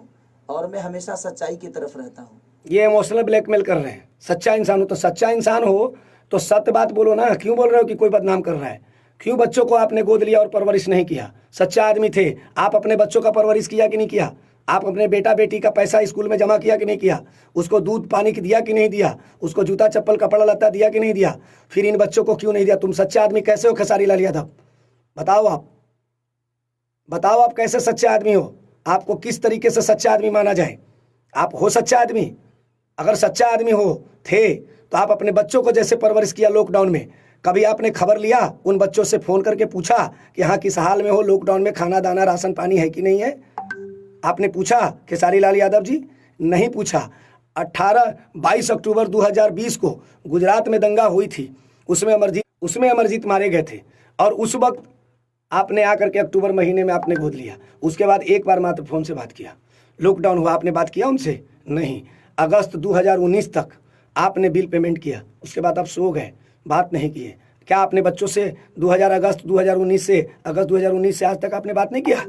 और मैं हमेशा सच्चाई की तरफ रहता हूँ। ये इमोशनल ब्लैकमेल कर रहे हैं। सच्चा इंसान हो तो सच्चा इंसान हो तो सत्य बात बोलो ना। क्यों बोल रहे हो कि कोई बदनाम कर रहा है? क्यों बच्चों को आपने गोद लिया और परवरिश नहीं किया? सच्चा आदमी थे आप, अपने बच्चों का परवरिश किया कि नहीं किया? आप अपने बेटा बेटी का पैसा स्कूल में जमा किया कि नहीं किया? उसको दूध पानी दिया कि नहीं दिया? उसको जूता चप्पल कपड़ा लत्ता दिया कि नहीं दिया? फिर इन बच्चों को क्यों नहीं दिया? तुम सच्चा आदमी कैसे हो खेसारी लाल यादव? बताओ आप कैसे सच्चे आदमी हो? आपको किस तरीके से सच्चा आदमी माना जाए? आप हो सच्चा आदमी? अगर सच्चा आदमी हो थे तो आप अपने बच्चों को जैसे परवरिश किया लॉकडाउन में, कभी आपने खबर लिया उन बच्चों से फ़ोन करके पूछा कि हाँ किस हाल में हो, लॉकडाउन में खाना दाना राशन पानी है कि नहीं है? आपने पूछा खेसारी लाल यादव जी? नहीं पूछा। 22 अक्टूबर 2020 को गुजरात में दंगा हुई थी, उसमें अमरजीत मारे गए थे, और उस वक्त आपने आकर के अक्टूबर महीने में आपने गोद लिया। उसके बाद एक बार मात्र फ़ोन से बात किया। लॉकडाउन हुआ, आपने बात किया उनसे? नहीं। अगस्त 2019 तक आपने बिल पेमेंट किया, उसके बाद आप सो गए, बात नहीं किए। क्या आपने बच्चों से अगस्त 2019 से आज तक आपने बात नहीं किया?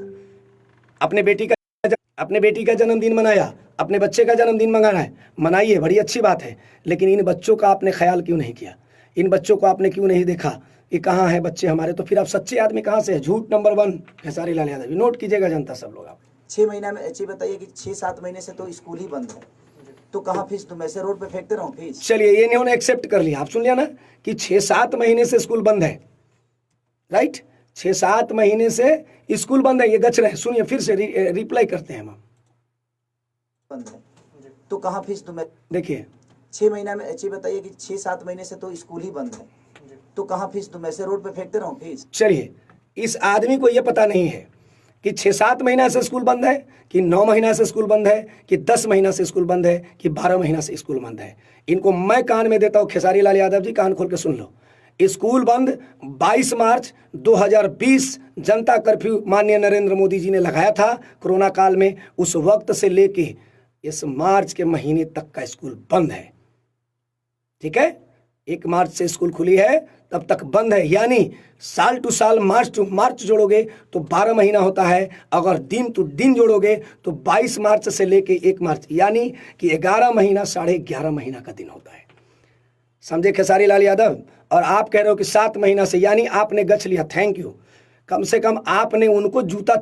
अपने बेटी का जन्मदिन मनाया, अपने बच्चे का जन्मदिन मनाइए, बड़ी अच्छी बात है, लेकिन इन बच्चों का आपने ख्याल क्यों नहीं किया? इन बच्चों को आपने क्यों नहीं देखा कि कहाँ हैं बच्चे हमारे? तो फिर आप सच्चे आदमी कहाँ से है? झूठ नंबर 1 खेसारी लाल यादव। नोट कीजिएगा जनता, सब लोग। आप 6 महीना में अच्छी बताइए कि 6-7 महीने से तो स्कूल ही बंद है, तो कहाँ फीस? तुम ऐसे रोड पे फेंकते रहो फीस। चलिए, ये इन्होंने एक्सेप्ट कर लिया। आप सुन लिया ना कि 6-7 महीने से स्कूल बंद है, राइट? 6-7 महीने से स्कूल बंद है, ये गच रहे हैं। सुनिए, फिर से रिप्लाई करते हैं हम। बंद है तो कहाँ फीस? तुम्हें देखिए, 6 महीना में अच्छी बताइए कि 6-7 महीने से तो स्कूल ही बंद है, तो कहाँ फीस? तुम ऐसे रोड पे फेंकते रहो फीस। चलिए, इस आदमी को ये पता नहीं है कि 6-7 महीना से स्कूल बंद है, कि 9 महीना से स्कूल बंद है, कि 10 महीना से स्कूल बंद है, कि 12 महीना से स्कूल बंद है। इनको मैं कान में देता हूँ, खेसारी लाल यादव जी कान खोल के सुन लो। स्कूल बंद 22 मार्च 2020 जनता कर्फ्यू माननीय नरेंद्र मोदी जी ने लगाया था कोरोना काल में, उस वक्त से लेके इस मार्च के महीने तक का स्कूल बंद है। ठीक है, 1 मार्च से स्कूल खुली है, तब तक बंद है। यानी साल टू साल, मार्च टू मार्च जोड़ोगे तो 12 महीना होता है। अगर दिन टू दिन जोड़ोगे तो 22 मार्च से लेके 1 मार्च, यानी कि 11 महीना, 11.5 महीना का दिन होता है। समझे खेसारी लाल यादव? और आप कह रहे हो कि 7 महीना से, यानी आपने गच लिया। Thank you. कम से कम आपने उनको जूता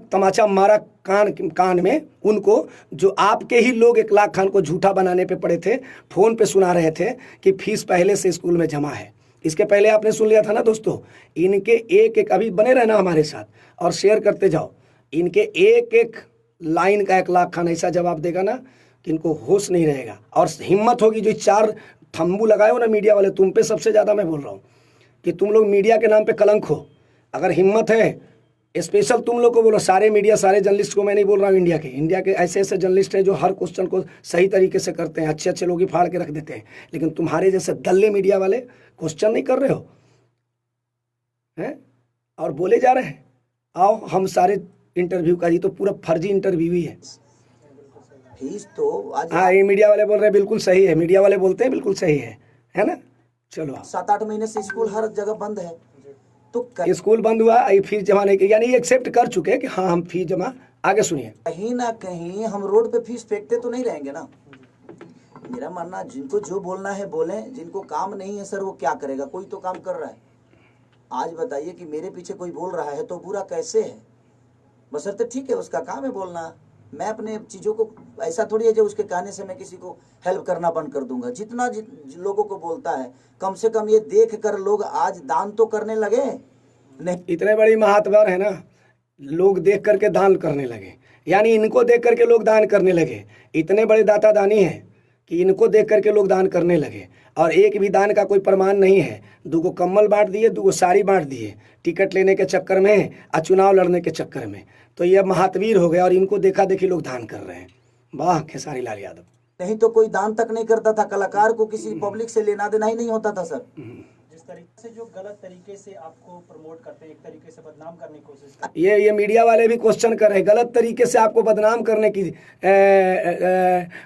तमाचा मारा कान में, उनको जो आपके ही लोग 1 लाख खान को झूठा बनाने पे पड़े थे, फोन पे सुना रहे थे कि फीस पहले से स्कूल में जमा है। इसके पहले आपने सुन लिया था ना दोस्तों। इनके एक अभी बने रहना हमारे साथ और शेयर करते जाओ। इनके एक लाइन का 1 लाख खान ऐसा जवाब देगा ना कि इनको होश नहीं रहेगा। और हिम्मत होगी जो 4 थंबू लगाए हो ना मीडिया वाले, तुम पे सबसे ज़्यादा मैं बोल रहा हूँ कि तुम लोग मीडिया के नाम पे कलंक हो। अगर हिम्मत है, स्पेशल तुम लोग को बोलो, सारे मीडिया, सारे जर्नलिस्ट को मैं नहीं बोल रहा हूँ। इंडिया के ऐसे ऐसे जर्नलिस्ट हैं जो हर क्वेश्चन को सही तरीके से करते हैं, अच्छे लोग ही फाड़ के रख देते हैं। लेकिन तुम्हारे जैसे दल्ले मीडिया वाले क्वेश्चन नहीं कर रहे हो हैं और बोले जा रहे हैं। आओ हम सारे इंटरव्यू का, ये तो पूरा फर्जी इंटरव्यू ही है। फीस तो आज हाँ, ये मीडिया वाले बोल रहे हैं बिल्कुल सही है, मीडिया वाले बोलते हैं बिल्कुल सही है ना। चलो, 7-8 महीने से स्कूल हर जगह बंद है, तो स्कूल बंद हुआ, ये फीस जमा नहीं की, यानी ये एक्सेप्ट कर चुके हैं कि हाँ हम फीस जमा। आगे सुनिए। कहीं ना कहीं हम रोड पे फीस फेंकते तो नहीं रहेंगे ना। मेरा मानना, जिनको जो बोलना है बोलें, जिनको काम नहीं है सर वो क्या करेगा, कोई तो काम कर रहा है। आज बताइए कि मेरे पीछे कोई बोल रहा है तो बुरा कैसे है? बशर्ते ठीक है, उसका काम है बोलना। मैं अपने चीज़ों को ऐसा थोड़ी है जो उसके कहने से मैं किसी को हेल्प करना बंद कर दूंगा। जितना लोगों को बोलता है, कम से कम ये देख कर लोग आज दान तो करने लगे। नहीं, इतने बड़ी महातबर है ना, लोग देख करके दान करने लगे, यानी इनको देख करके लोग दान करने लगे। इतने बड़े दाता दानी हैं कि इनको देख करके लोग दान करने लगे। और एक भी दान का कोई प्रमाण नहीं है। 2 कम्बल बांट दिए, 2 साड़ी बांट दिए, टिकट लेने के चक्कर में और चुनाव लड़ने के चक्कर में। तो ये महातवीर हो गए और इनको देखा देखी लोग दान कर रहे हैं। वाह खेसारी लाल यादव। नहीं तो कोई दान तक नहीं करता था। कलाकार को किसी पब्लिक से लेना देना ही नहीं होता था सर। जिस तरीके से जो गलत तरीके से आपको प्रमोट करते हैं, एक तरीके से बदनाम करने की कोशिश करते ये मीडिया वाले भी क्वेश्चन कर रहे हैं, गलत तरीके से आपको बदनाम करने की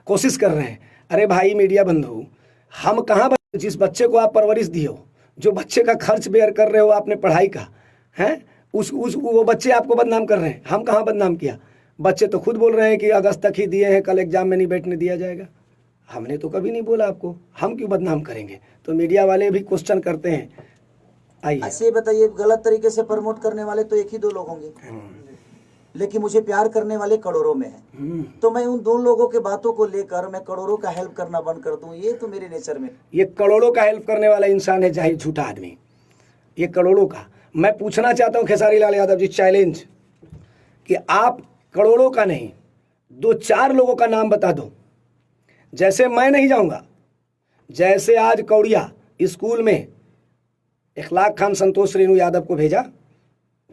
कोशिश कर रहे हैं। अरे भाई मीडिया बंधु, हम कहाँ, जिस बच्चे को आप परवरिश दिए हो, जो बच्चे का खर्च बेयर कर रहे हो आपने पढ़ाई का, हैं, वो बच्चे आपको बदनाम कर रहे हैं। हम कहाँ बदनाम किया? बच्चे तो खुद बोल रहे हैं कि अगस्त तक ही दिए हैं, कल एग्जाम में नहीं बैठने दिया जाएगा। हमने तो कभी नहीं बोला आपको, हम क्यों बदनाम करेंगे? तो मीडिया वाले भी क्वेश्चन करते हैं। आइए ऐसे बताइए, गलत तरीके से प्रमोट करने वाले तो 1 ही 2 लोग होंगे, लेकिन मुझे प्यार करने वाले करोड़ों में है। तो मैं उन 2 लोगों के बातों को लेकर मैं करोड़ों का हेल्प करना बंद कर दूं, ये तो मेरे नेचर में। ये करोड़ों का हेल्प करने वाला इंसान है, जाहिर झूठा आदमी, ये करोड़ों का। मैं पूछना चाहता हूं खेसारी लाल यादव जी, चैलेंज, कि आप करोड़ों का नहीं, 2-4 लोगों का नाम बता दो। जैसे मैं नहीं जाऊंगा, जैसे आज कौड़िया स्कूल में 1 लाख खान संतोष रेणु यादव को भेजा,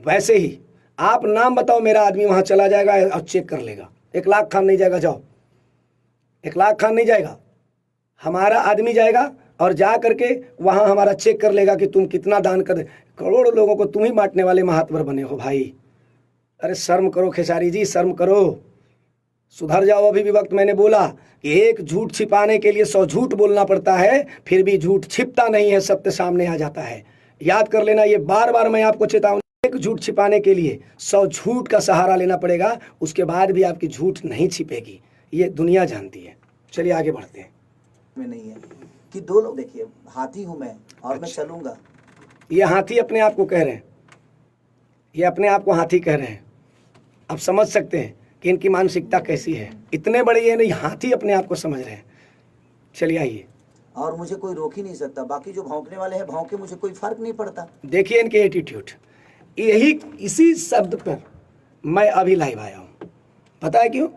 वैसे ही आप नाम बताओ, मेरा आदमी वहां चला जाएगा और चेक कर लेगा। 1 लाख खान नहीं जाएगा, जाओ, 1 लाख खान नहीं जाएगा, हमारा आदमी जाएगा और जा करके वहां हमारा चेक कर लेगा कि तुम कितना दान कर। करोड़ों लोगों को तुम ही बांटने वाले महात्मा बने हो भाई। अरे शर्म करो खेसारी जी, शर्म करो, सुधर जाओ। अभी भी वक्त मैंने बोला कि एक झूठ छिपाने के लिए 100 झूठ बोलना पड़ता है, फिर भी झूठ छिपता नहीं है, सत्य सामने आ जाता है। याद कर लेना, ये बार बार मैं आपको चेताऊं, एक झूठ छिपाने के लिए 100 झूठ का सहारा लेना पड़ेगा, उसके बाद भी आपकी झूठ नहीं छिपेगी, ये दुनिया जानती है। चलिए आगे बढ़ते हैं। में नहीं है कि 2 लोग, देखिए हाथी हूं मैं और मैं चलूंगा। ये हाथी अपने आप को कह रहे हैं, ये अपने आप को हाथी कह रहे हैं। आप समझ सकते हैं कि इनकी मानसिकता कैसी है। इतने बड़े ये नहीं, हाथी अपने आप को समझ रहे हैं। चलिए आइए। और मुझे कोई रोक ही नहीं सकता। बाकी जो भौंकने वाले हैं भौंके, मुझे कोई फर्क नहीं पड़ता। देखिए इनके एटीट्यूड, यही इसी शब्द पर मैं अभी लाइव आया हूँ। पता है क्यों?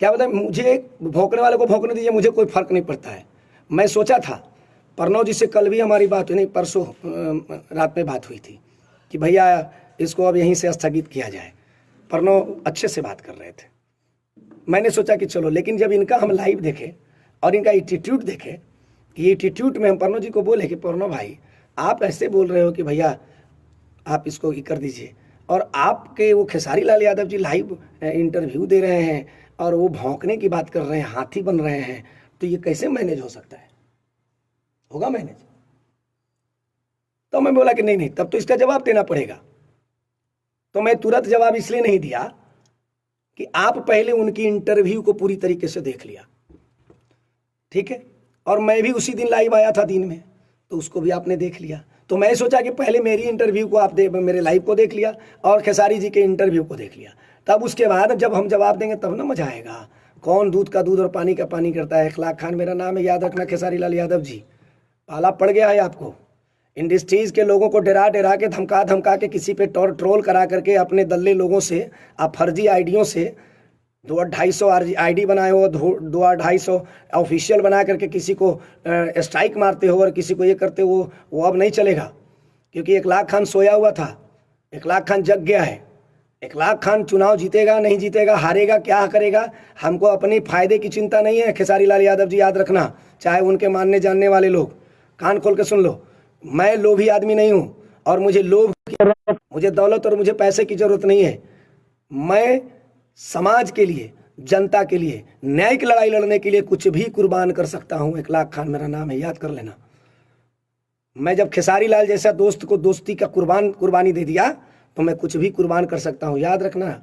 क्या पता है, मुझे भौंकने वाले को भौंकने दीजिए, मुझे कोई फर्क नहीं पड़ता है। मैं सोचा था, प्रणव जी से कल भी हमारी बात हुई, नहीं परसों रात में बात हुई थी कि भैया इसको अब यहीं से स्थगित किया जाए। प्रणव अच्छे से बात कर रहे थे। मैंने सोचा कि चलो, लेकिन जब इनका हम लाइव देखे और इनका एटीट्यूड देखे, ये एटीट्यूड में हम प्रणव जी को बोले कि प्रणव भाई आप ऐसे बोल रहे हो कि भैया आप इसको कर दीजिए, और आपके वो खेसारी लाल यादव जी लाइव इंटरव्यू दे रहे हैं और वो भौंकने की बात कर रहे हैं, हाथी बन रहे हैं, तो ये कैसे मैनेज हो सकता है? होगा मैनेज? तो मैं बोला कि नहीं नहीं, तब तो इसका जवाब देना पड़ेगा। तो मैं तुरंत जवाब इसलिए नहीं दिया कि आप पहले उनकी इंटरव्यू को पूरी तरीके से देख लिया, ठीक है, और मैं भी उसी दिन लाइव आया था दिन में, तो उसको भी आपने देख लिया। तो मैं सोचा कि पहले मेरी इंटरव्यू को आप मेरे लाइव को देख लिया और खेसारी जी के इंटरव्यू को देख लिया, तब उसके बाद जब हम जवाब देंगे तब ना मजा आएगा। कौन दूध का दूध और पानी का पानी करता है? इखलाक खान मेरा नाम है, याद रखना, खेसारी लाल यादव जी। पाला पड़ गया है आपको। इंडस्ट्रीज के लोगों को डरा डरा के, धमका धमका के, किसी पे ट्रोल करा करके अपने दल्ले लोगों से आप फर्जी आईडियों से 200-250 आईडी बनाए हो, 200-250 ऑफिशियल बना करके किसी को स्ट्राइक मारते हो और किसी को ये करते हो, वो अब नहीं चलेगा। क्योंकि इखलाक खान सोया हुआ था, इखलाक खान जग गया है। इखलाक खान चुनाव जीतेगा नहीं जीतेगा, हारेगा क्या करेगा, हमको अपने फायदे की चिंता नहीं है। खेसारी लाल यादव जी याद रखना, चाहे उनके मानने जानने वाले लोग कान खोल के सुन लो, मैं लोभी आदमी नहीं हूँ और मुझे लोभ की जरूरत, मुझे दौलत और मुझे पैसे की जरूरत नहीं है। मैं समाज के लिए, जनता के लिए, न्यायिक लड़ाई लड़ने के लिए कुछ भी कुर्बान कर सकता हूँ। इखलाक खान मेरा नाम है, याद कर लेना। मैं जब खेसारी लाल जैसा दोस्त को दोस्ती का कुर्बानी दे दिया तो मैं कुछ भी कुर्बान कर सकता हूँ, याद रखना।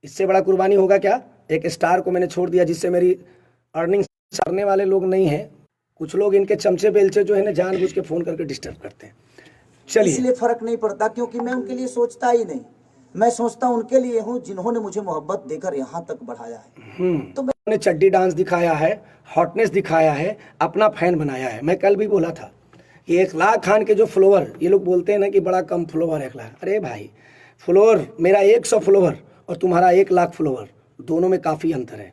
इससे बड़ा कुर्बानी होगा क्या? एक स्टार को मैंने छोड़ दिया जिससे मेरी अर्निंग करने वाले लोग नहीं है। कुछ लोग इनके चमचे बेलचे जो है ना जानबूझ के फोन करके डिस्टर्ब करते हैं। चलिए, इसलिए फर्क नहीं पड़ता क्योंकि मैं उनके लिए सोचता ही नहीं, मैं सोचता उनके लिए हूँ जिन्होंने मुझे मोहब्बत देकर यहाँ तक बढ़ाया है। तो मैंने चड्डी डांस दिखाया है, हॉटनेस दिखाया है, अपना फैन बनाया है। मैं कल भी बोला था कि इखलाक खान के जो फॉलोअर, ये लोग बोलते हैं ना कि बड़ा कम फॉलोअर है इखलाक, अरे भाई फॉलोअर मेरा 100 फॉलोअर और तुम्हारा 1 लाख फॉलोअर, दोनों में काफ़ी अंतर है।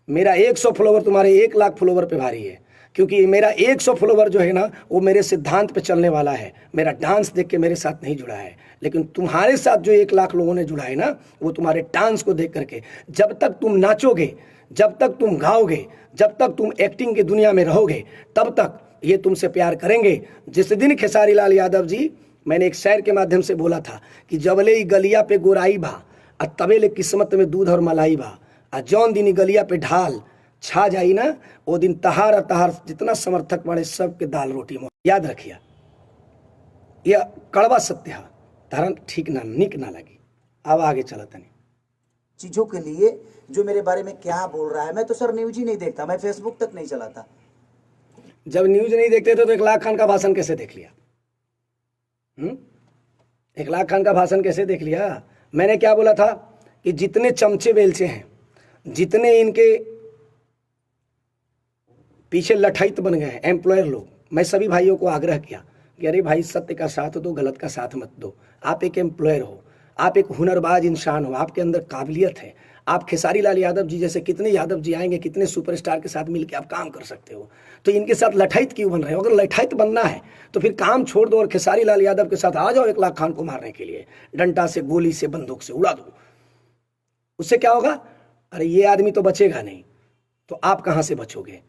मेरा 100 फॉलोअर तुम्हारे 1 लाख फॉलोअर पे भारी है, क्योंकि मेरा 100 फॉलोअर जो है ना वो मेरे सिद्धांत पे चलने वाला है, मेरा डांस देख के मेरे साथ नहीं जुड़ा है। लेकिन तुम्हारे साथ जो 1 लाख लोगों ने जुड़ा है ना, वो तुम्हारे डांस को देख करके। जब तक तुम नाचोगे, जब तक तुम गाओगे, जब तक तुम एक्टिंग की दुनिया में रहोगे, तब तक ये तुमसे प्यार करेंगे। जिस दिन खेसारी लाल यादव जी, मैंने एक शायर के माध्यम से बोला था कि जबले गलिया पे गोराई बा आ तबेले किस्मत में दूध और मलाई बा, आ जौन दिन गलिया पे ढाल छा जाई ना, वो दिन तहार तहार जितना समर्थक बड़े सबके दाल रोटी मोह। याद रखिए, यह कड़वा सत्य है, धारण ठीक ना निक ना लगी। अब आगे चला तनी चीजों के लिए जो मेरे बारे में क्या बोल रहा है। मैं तो सर न्यूज ही नहीं देखता, मैं फेसबुक तक नहीं चलाता। जब न्यूज नहीं देखते थे तो इखलाक खान का भाषण कैसे देख लिया? इखलाक खान का भाषण कैसे देख लिया? मैंने क्या बोला था कि जितने चमचे बेलचे हैं, जितने इनके पीछे लठैत बन गए हैं एम्प्लॉयर लोग, मैं सभी भाइयों को आग्रह किया कि अरे भाई सत्य का साथ दो, गलत का साथ मत दो। आप एक एम्प्लॉयर हो, आप एक हुनरबाज इंसान हो, आपके अंदर काबिलियत है। आप खेसारी लाल यादव जी जैसे कितने यादव जी आएंगे, कितने सुपरस्टार के साथ मिलकर आप काम कर सकते हो, तो इनके साथ लठैत क्यों बन रहे हो? अगर लठैत बनना है तो फिर काम छोड़ दो और खेसारी लाल यादव के साथ आ जाओ इखलाक खान को मारने के लिए। डंडा से, गोली से, बंदूक से उड़ा दो। उससे क्या होगा? अरे ये आदमी तो बचेगा नहीं, तो आप कहाँ से बचोगे?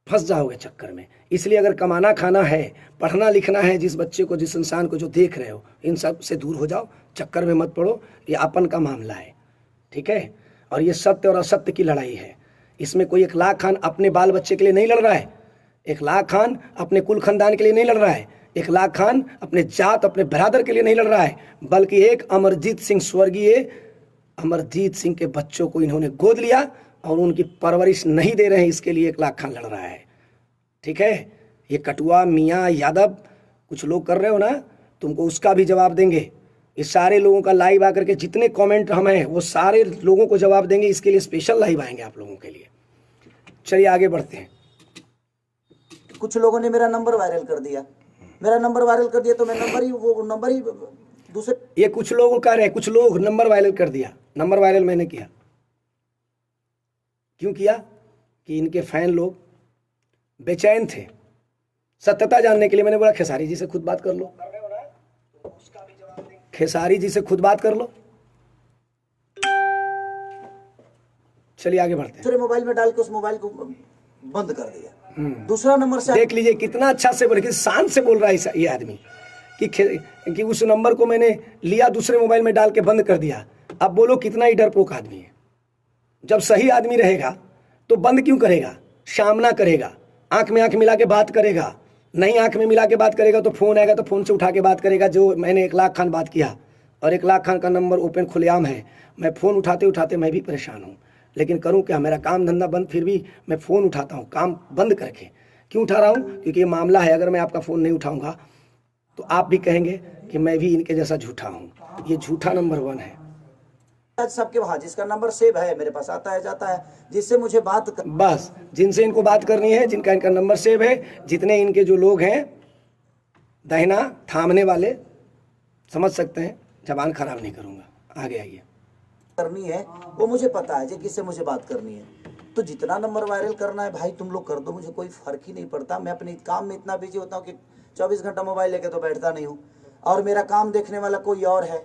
फंस जाओगे चक्कर में। इसलिए अगर कमाना खाना है, पढ़ना लिखना है, जिस बच्चे को, जिस इंसान को जो देख रहे हो, इन सब से दूर हो जाओ, चक्कर में मत पड़ो। ये अपन का मामला है, ठीक है? और ये सत्य और असत्य की लड़ाई है। इसमें कोई इखलाक खान अपने बाल बच्चे के लिए नहीं लड़ रहा है, इखलाक खान अपने कुल खानदान के लिए नहीं लड़ रहा है, इखलाक खान अपने जात, अपने ब्रादर के लिए नहीं लड़ रहा है, बल्कि एक अमरजीत सिंह, स्वर्गीय अमरजीत सिंह के बच्चों को इन्होंने गोद लिया और उनकी परवरिश नहीं दे रहे हैं, इसके लिए इखलाक खान लड़ रहा है, ठीक है? ये कटुआ मियाँ यादव कुछ लोग कर रहे हो ना, तुमको उसका भी जवाब देंगे। इस सारे लोगों का लाइव आकर के जितने कमेंट हम हैं वो सारे लोगों को जवाब देंगे। इसके लिए स्पेशल लाइव आएंगे आप लोगों के लिए। चलिए आगे बढ़ते हैं। कुछ लोगों ने मेरा नंबर वायरल कर दिया, मेरा नंबर वायरल कर दिया तो मैं नंबर ही दूसरे, ये कुछ लोग कह रहे हैं, कुछ लोग नंबर वायरल कर दिया। नंबर वायरल मैंने किया, क्यों किया? कि इनके फैन लोग बेचैन थे सत्यता जानने के लिए। मैंने बोला खेसारी जी से खुद बात कर लो, खेसारी जी से खुद बात कर लो, चलिए आगे बढ़ते हैं। दूसरे मोबाइल में डाल के उस मोबाइल को बंद कर दिया। दूसरा नंबर से देख लीजिए कितना अच्छा से बोल, शान से बोल रहा है ये आदमी कि उस नंबर को मैंने लिया दूसरे मोबाइल में डाल के बंद कर दिया। अब बोलो कितना ही डरपोक आदमी है। जब सही आदमी रहेगा तो बंद क्यों करेगा, सामना करेगा, आंख में आंख मिला के बात करेगा। नहीं आंख में मिला के बात करेगा तो फोन आएगा तो फोन से उठा के बात करेगा। जो मैंने 1 लाख खान बात किया और 1 लाख खान का नंबर ओपन खुलेआम है, मैं फ़ोन उठाते उठाते मैं भी परेशान हूँ, लेकिन करूँ क्या, मेरा काम धंधा बंद, फिर भी मैं फ़ोन उठाता हूँ काम बंद करके। क्यों उठा रहा हूँ, क्योंकि ये मामला है। अगर मैं आपका फ़ोन नहीं उठाऊँगा तो आप भी कहेंगे कि मैं भी इनके जैसा झूठा हूँ। ये झूठा नंबर 1 है। सबके वहाँ जिसका नंबर सेव है मेरे पास आता है जाता है, जिससे मुझे बात बस जिनसे इनको बात करनी है, जिनका इनका नंबर सेव है, जितने इनके जो लोग हैं दाहिना थामने वाले, समझ सकते हैं। जबान खराब नहीं करूँगा, आगे आइए। करनी है वो मुझे पता है, किससे मुझे बात करनी है। तो जितना नंबर वायरल करना है भाई तुम लोग कर दो, मुझे कोई फर्क ही नहीं पड़ता। मैं अपने काम में इतना बिजी होता हूँ कि 24 घंटा मोबाइल लेके तो बैठता नहीं हूँ, और मेरा काम देखने वाला कोई और है।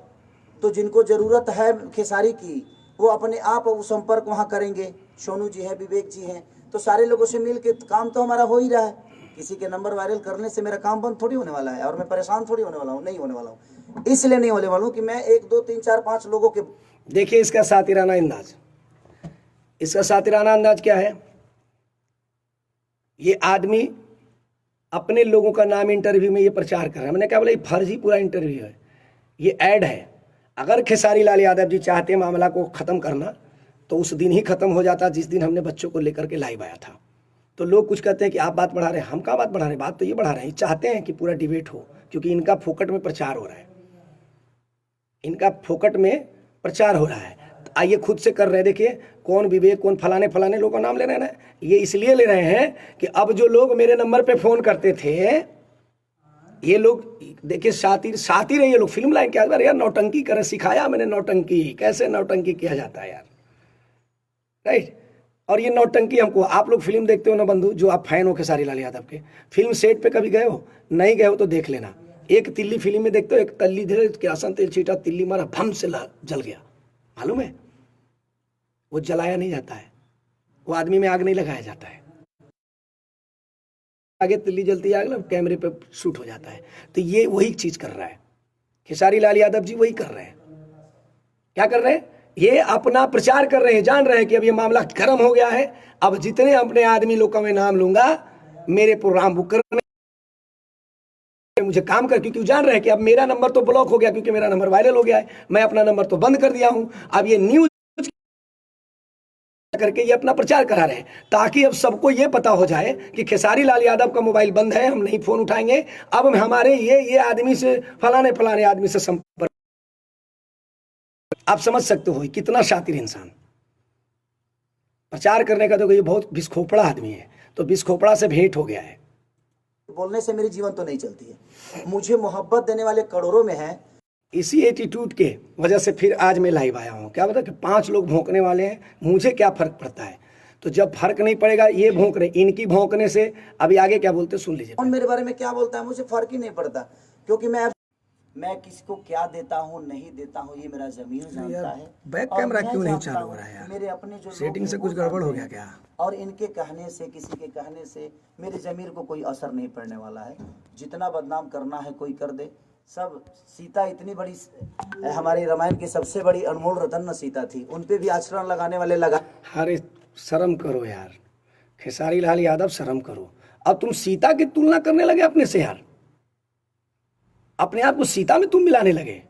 तो जिनको ज़रूरत है खेसारी की वो अपने आप वो संपर्क वहाँ करेंगे। सोनू जी हैं, विवेक जी हैं, तो सारे लोगों से मिल के काम तो हमारा हो ही रहा है। किसी के नंबर वायरल करने से मेरा काम बंद थोड़ी होने वाला है, और मैं परेशान थोड़ी होने वाला हूँ, नहीं होने वाला हूँ। इसलिए नहीं होने वाला हूँ कि मैं 1 2 3 4 5 लोगों के। देखिए इसका सातिराना अंदाज, इसका सातिराना अंदाज क्या है। ये आदमी अपने लोगों का नाम इंटरव्यू में ये प्रचार कर रहा है। मैंने क्या बोला, ये फर्जी पूरा इंटरव्यू है, ये ऐड है। अगर खेसारी लाल यादव जी चाहते मामला को ख़त्म करना तो उस दिन ही ख़त्म हो जाता जिस दिन हमने बच्चों को लेकर के लाइव आया था। तो लोग कुछ कहते हैं कि आप बात बढ़ा रहे हैं, हम क्या बात बढ़ा रहे हैं, बात तो ये बढ़ा रहे हैं। ये चाहते हैं कि पूरा डिबेट हो, क्योंकि इनका फोकट में प्रचार हो रहा है, इनका फोकट में प्रचार हो रहा है। तो आइए खुद से कर रहे हैं। देखिए कौन विवेक, कौन फलाने फलाने लोगों का नाम ले रहे हैं ना, ये इसलिए ले रहे हैं कि अब जो लोग मेरे नंबर पे फ़ोन करते थे, ये लोग देखिए सातिर है ये लोग। फिल्म लाइन क्या यार, नौटंकी करें, सिखाया मैंने नौटंकी, कैसे नौटंकी किया जाता है यार, राइट। और ये नौटंकी हमको, आप लोग फिल्म देखते हो ना बंधु, जो आप फैन हो खेसारी लाल यादव के, फिल्म सेट पे कभी गए हो? नहीं गए हो तो देख लेना। एक तिल्ली फिल्म में देखते हो, एक तल्ली धीरे किरासन तेल छीटा, तिल्ली मारा, भम से जल गया, मालूम है? वो जलाया नहीं जाता है, वो आदमी में आग नहीं लगाया जाता है, आगे तिल्ली जलती आग लग कैमरे पे शूट हो जाता है। तो ये वही चीज कर रहा है खेसारी लाल यादव जी, वही कर रहे हैं। क्या कर रहे हैं? ये अपना प्रचार कर रहे हैं, जान रहे हैं कि अब ये मामला गर्म हो गया है। अब जितने अपने आदमी लोग का मैं नाम लूंगा, मेरे प्रोग्राम बुक करने मुझे काम कर, क्योंकि जान रहे हैं कि अब मेरा नंबर तो ब्लॉक हो गया, क्योंकि मेरा नंबर वायरल हो गया है, मैं अपना नंबर तो बंद कर दिया हूं। अब ये न्यूज करके ये अपना प्रचार करा रहे हैं, ताकि अब सबको ये पता हो जाए कि खेसारी लाल यादव का मोबाइल बंद है, हम नहीं फोन उठाएंगे। अब हमारे ये आदमी से, फलाने फलाने आदमी से संपर्क। आप समझ सकते हो कितना शातिर इंसान प्रचार करने का। देखो ये बहुत बिस्खोपड़ा आदमी है, तो बिस्खोपड़ा से भेंट हो गया है। बोलने से मेरी जीवन तो नहीं चलती है। मुझे मोहब्बत देने वाले करोड़ों में हैं। इसी एटीट्यूड के वजह से फिर आज मैं लाइव आया हूँ। क्या बता कि 5 लोग भौंकने वाले हैं, मुझे क्या फर्क पड़ता है? तो जब फर्क नहीं पड़ेगा, ये भौंक रहे, इनकी भौंकने से अभी आगे क्या बोलते सुन लीजिए। कौन मेरे बारे में क्या बोलता है मुझे फर्क ही नहीं पड़ता, क्योंकि मैं किसको क्या देता हूँ नहीं देता हूँ ये मेरा ज़मीर जानता है। बैक और कैमरा मैं क्यों नहीं जानता चालू हो हूँ रहा है यार? मेरे अपने जो सेटिंग लोग से हैं, कुछ वो गड़बड़ हो जानते गया हैं। क्या? और इनके कहने से, किसी के कहने से मेरे ज़मीर को कोई असर नहीं पड़ने वाला है। जितना बदनाम करना है कोई कर दे। सब सीता इतनी बड़ी, हमारी रामायण की सबसे बड़ी अनमोल रतन न सीता थी, उन पे भी आचरण लगाने वाले लगा। अरे शर्म करो यार, खेसारी लाल यादव शर्म करो। अब तुम सीता की तुलना करने लगे अपने से यार, अपने आप को सीता में तुम मिलाने लगे।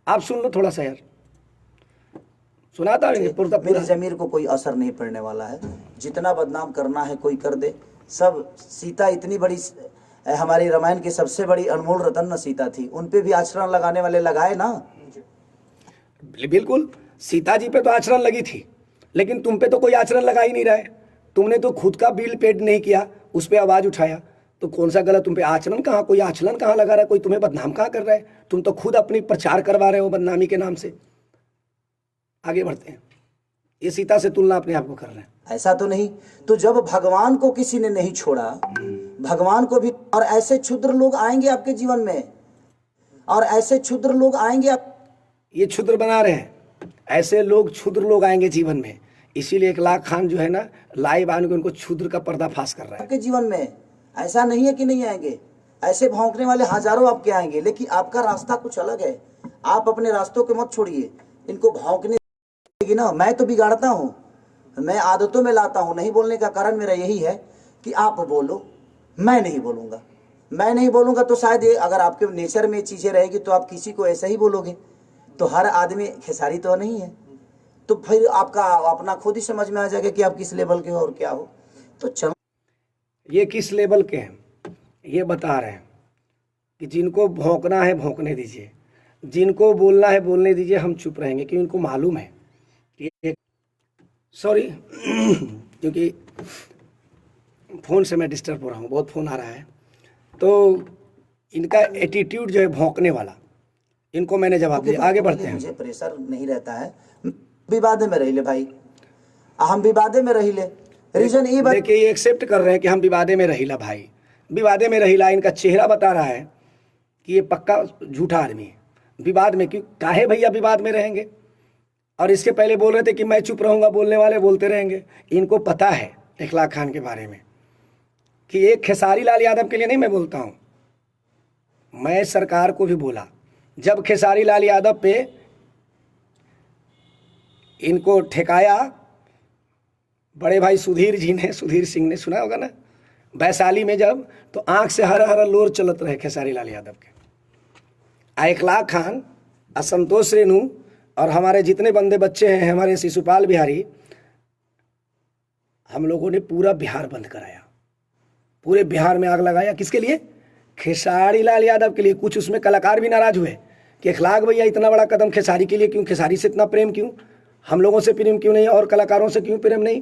आप सुन लो थोड़ा सा यार, सुनाता है पूरा। मेरे ज़मीर को कोई असर नहीं पड़ने वाला है। जितना बदनाम करना है कोई कर दे। सब सीता इतनी बड़ी, हमारी रामायण की सबसे बड़ी अनमोल रतन न सीता थी, उन पे भी आचरण लगाने वाले लगाए ना। बिल्कुल, सीता जी पे तो आचरण लगी थी, लेकिन तुम पे तो कोई आचरण लगा ही नहीं रहा है। तुमने तो खुद का बिल पेड नहीं किया, उस पर आवाज उठाया, तो कौन सा गलत? तुम पे आचरण कहाँ, कोई आचरण कहाँ लगा रहा है? कोई तुम्हें बदनाम कहाँ कर रहा है? तुम तो खुद अपनी प्रचार करवा रहे हो बदनामी के नाम से। आगे बढ़ते हैं। ये सीता से तुलना अपने आप को कर रहे हैं। ऐसा तो नहीं। तो जब भगवान को किसी ने नहीं छोड़ा, भगवान को भी, और ऐसे क्षुद्र लोग आएंगे आपके जीवन में, और ऐसे क्षुद्र लोग आएंगे आप, ये क्षुद्र बना रहे हैं, ऐसे लोग क्षुद्र लोग आएंगे जीवन में, इसीलिए इकलाक खान जो है ना लाइव आने के उनको क्षुद्र का पर्दाफाश कर रहा है। आपके जीवन में ऐसा नहीं है कि नहीं आएंगे, ऐसे भौंकने वाले हजारों आपके आएंगे, लेकिन आपका रास्ता कुछ अलग है। आप अपने रास्तों के मत छोड़िए, इनको भौंकने देगी ना। मैं तो बिगाड़ता हूँ, मैं आदतों में लाता हूँ। नहीं बोलने का कारण मेरा यही है कि आप बोलो, मैं नहीं बोलूँगा। मैं नहीं बोलूँगा तो शायद ये, अगर आपके नेचर में चीज़ें रहेगी तो आप किसी को ऐसा ही बोलोगे, तो हर आदमी खेसारी तो नहीं है, तो फिर आपका अपना खुद ही समझ में आ जाएगा कि आप किस लेवल के हो और क्या हो। तो चलो, ये किस लेवल के हैं ये बता रहे हैं कि जिनको भौंकना है भौंकने दीजिए, जिनको बोलना है बोलने दीजिए, हम चुप रहेंगे क्योंकि उनको मालूम है कि सॉरी क्योंकि फ़ोन से मैं डिस्टर्ब हो रहा हूँ, बहुत फ़ोन आ रहा है। तो इनका एटीट्यूड जो है भौंकने वाला, इनको मैंने जवाब दिया। आगे बढ़ते हैं। मुझे प्रेशर नहीं रहता है, विवादे में रही ले भाई, हम विवादे में रही ले। रीजन ये देखिए, ये एक्सेप्ट कर रहे हैं कि हम विवादे में रहीला। भाई विवादे में रहीला, इनका चेहरा बता रहा है कि ये पक्का झूठा आदमी है। विवाद में क्यों, काहे भैया विवाद में रहेंगे? और इसके पहले बोल रहे थे कि मैं चुप रहूंगा, बोलने वाले बोलते रहेंगे। इनको पता है इकलाक खान के बारे में कि एक खेसारी लाल यादव के लिए नहीं मैं बोलता हूँ, मैं सरकार को भी बोला। जब खेसारी लाल यादव पे इनको ठेकाया बड़े भाई सुधीर जी ने, सुधीर सिंह ने, सुना होगा ना, वैशाली में जब, तो आंख से हरा हरा लोर चलत रहे खेसारी लाल यादव के। इकलाक खान, असंतोष रेणु और हमारे जितने बंदे बच्चे हैं, हमारे शिशुपाल बिहारी, हम लोगों ने पूरा बिहार बंद कराया, पूरे बिहार में आग लगाया। किसके लिए? खेसारी लाल यादव के लिए। कुछ उसमें कलाकार भी नाराज हुए कि इकलाक भैया इतना बड़ा कदम खेसारी के लिए क्यों, खेसारी से इतना प्रेम क्यों, हम लोगों से प्रेम क्यों नहीं और कलाकारों से क्यों प्रेम नहीं?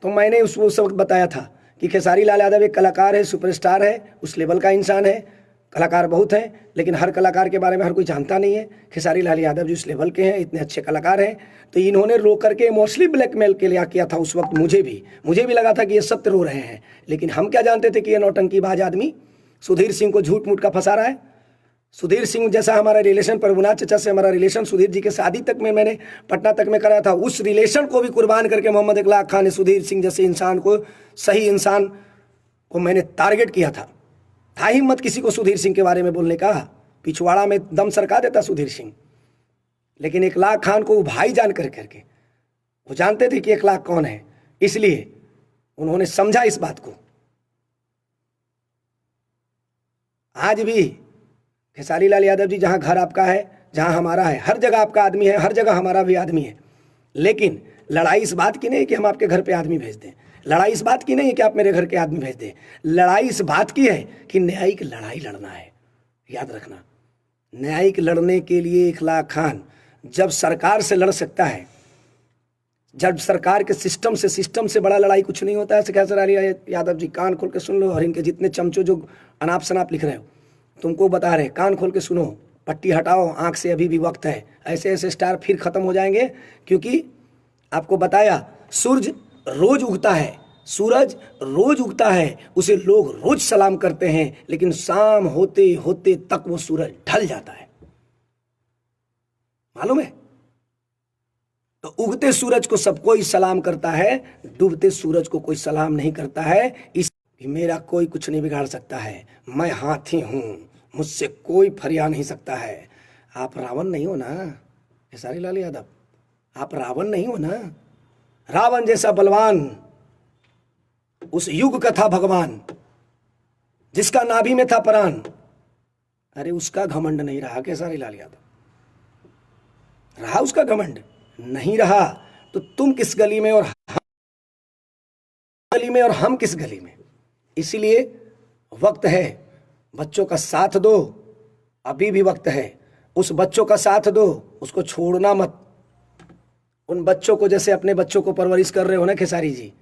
तो मैंने उस वक्त बताया था कि खेसारी लाल यादव एक कलाकार है, सुपरस्टार है, उस लेवल का इंसान है। कलाकार बहुत हैं, लेकिन हर कलाकार के बारे में हर कोई जानता नहीं है। खेसारी लाल यादव जो इस लेवल के हैं, इतने अच्छे कलाकार हैं, तो इन्होंने रो करके इमोशनली ब्लैकमेल के लिए किया था उस वक्त। मुझे भी लगा था कि ये सत्य रो रहे हैं, लेकिन हम क्या जानते थे कि ये नौटंकीबाज आदमी सुधीर सिंह को झूठ मूठ का फंसा रहा है। सुधीर सिंह जैसा हमारा रिलेशन, प्रभुनाथ चचा से हमारा रिलेशन सुधीर जी के शादी तक में मैंने पटना तक में कराया था। उस रिलेशन को भी कुर्बान करके मोहम्मद इकलाक खान ने सुधीर सिंह जैसे इंसान को, सही इंसान को मैंने टारगेट किया था हिम्मत किसी को सुधीर सिंह के बारे में बोलने का। पिछवाड़ा में दम सरका देता सुधीर सिंह, लेकिन इकलाक खान को वो भाई जान करके, वो जानते थे कि इकलाक कौन है, इसलिए उन्होंने समझा इस बात को। आज भी खेसारी लाल यादव जी, जहां घर आपका है, जहां हमारा है, हर जगह आपका आदमी है, हर जगह हमारा भी आदमी है, लेकिन लड़ाई इस बात की नहीं कि हम आपके घर पे आदमी भेज दें, लड़ाई इस बात की नहीं है कि आप मेरे घर के आदमी भेज दें, लड़ाई इस बात की है कि न्यायिक लड़ाई लड़ना है। याद रखना, न्यायिक लड़ने के लिए इकलाक खान जब सरकार से लड़ सकता है, जब सरकार के सिस्टम से बड़ा लड़ाई कुछ नहीं होता है। खेसारी यादव जी कान खोल के सुन लो, और इनके जितने चमचों जो अनाप शनाप लिख रहे हो, तुमको बता रहे, कान खोल के सुनो, पट्टी हटाओ, आंख से अभी भी वक्त है। ऐसे ऐसे स्टार फिर खत्म हो जाएंगे, क्योंकि आपको बताया सूरज रोज उगता है, सूरज रोज उगता है, उसे लोग रोज सलाम करते हैं, लेकिन शाम होते होते तक वो सूरज ढल जाता है, मालूम है? तो उगते सूरज को सब कोई सलाम करता है, डूबते सूरज को कोई सलाम नहीं करता है। इस मेरा कोई कुछ नहीं बिगाड़ सकता है, मैं हाथी हूं, मुझसे कोई फरिया नहीं सकता है। आप रावण नहीं हो ना खेसारी लाल यादव, आप रावण नहीं हो ना। रावण जैसा बलवान उस युग का था भगवान, जिसका नाभि में था प्राण, अरे उसका घमंड नहीं रहा खेसारी लाल यादव, रहा उसका घमंड नहीं रहा, तो तुम किस गली में और हम किस गली में। इसीलिए वक्त है, बच्चों का साथ दो, अभी भी वक्त है, उस बच्चों का साथ दो, उसको छोड़ना मत। उन बच्चों को जैसे अपने बच्चों को परवरिश कर रहे हो ना खेसारी जी,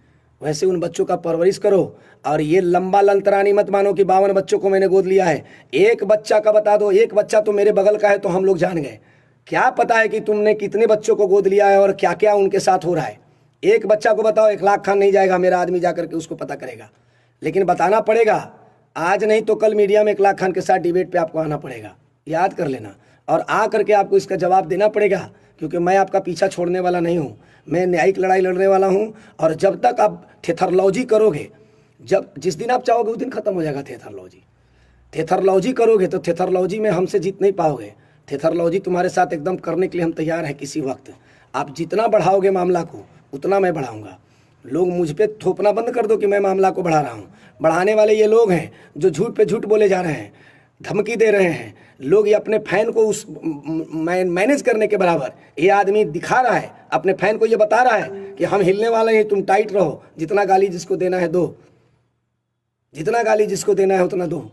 वैसे उन बच्चों का परवरिश करो। और ये लंबा लंतरानी मत मानो कि 52 बच्चों को मैंने गोद लिया है। एक बच्चा का बता दो, एक बच्चा तो मेरे बगल का है तो हम लोग जान गए। क्या पता है कि तुमने कितने बच्चों को गोद लिया है और क्या क्या उनके साथ हो रहा है। एक बच्चा को बताओ, इकलाक खान नहीं जाएगा, मेरा आदमी जाकर के उसको पता करेगा, लेकिन बताना पड़ेगा। आज नहीं तो कल मीडिया में इकलाक खान के साथ डिबेट पे आपको आना पड़ेगा, याद कर लेना, और आ करके आपको इसका जवाब देना पड़ेगा, क्योंकि मैं आपका पीछा छोड़ने वाला नहीं हूँ। मैं न्यायिक लड़ाई लड़ने वाला हूँ, और जब तक आप थेथरलॉजी करोगे, जिस दिन आप चाहोगे उस दिन खत्म हो जाएगा थेथरलॉजी। थेथरलॉजी करोगे तो थेथरलॉजी में हमसे जीत नहीं पाओगे। थेथरलॉजी तुम्हारे साथ एकदम करने के लिए हम तैयार हैं किसी वक्त। आप जितना बढ़ाओगे मामला को उतना मैं बढ़ाऊंगा। लोग मुझ पे थोपना बंद कर दो कि मैं मामला को बढ़ा रहा हूँ। बढ़ाने वाले ये लोग हैं जो झूठ पे झूठ बोले जा रहे हैं, धमकी दे रहे हैं। लोग ये अपने फैन को उस मैनेज करने के बराबर ये आदमी दिखा रहा है, अपने फैन को ये बता रहा है कि हम हिलने वाले हैं, तुम टाइट रहो, जितना गाली जिसको देना है दो, जितना गाली जिसको देना है उतना दो।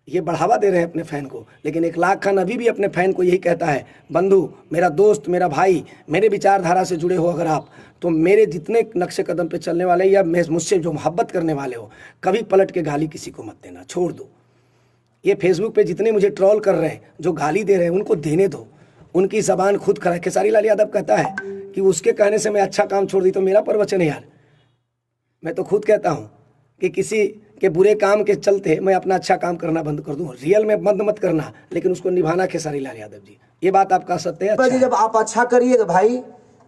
ये बढ़ावा दे रहे हैं अपने फैन को। लेकिन एक लाख खान अभी भी अपने फैन को यही कहता है, बंधु, मेरा दोस्त, मेरा भाई, मेरे विचारधारा से जुड़े हो अगर आप, तो मेरे जितने नक्शे कदम पे चलने वाले या मुझसे जो मोहब्बत करने वाले हो, कभी पलट के गाली किसी को मत देना, छोड़ दो। ये फेसबुक पे जितने मुझे ट्रोल कर रहे हैं, जो गाली दे रहे हैं, उनको देने दो। उनकी ज़बान खुद खराब। खेसारी लाल यादव कहता है कि उसके कहने से मैं अच्छा काम छोड़ दी, तो मेरा प्रवचन है यार। मैं तो खुद कहता हूँ कि किसी के बुरे काम के चलते मैं अपना अच्छा काम करना बंद कर दूं। रियल में बंद मत करना, लेकिन उसको निभाना खेसारी लाल यादव जी। ये बात आपका सत्य है। अच्छा, जब आप अच्छा करिएगा भाई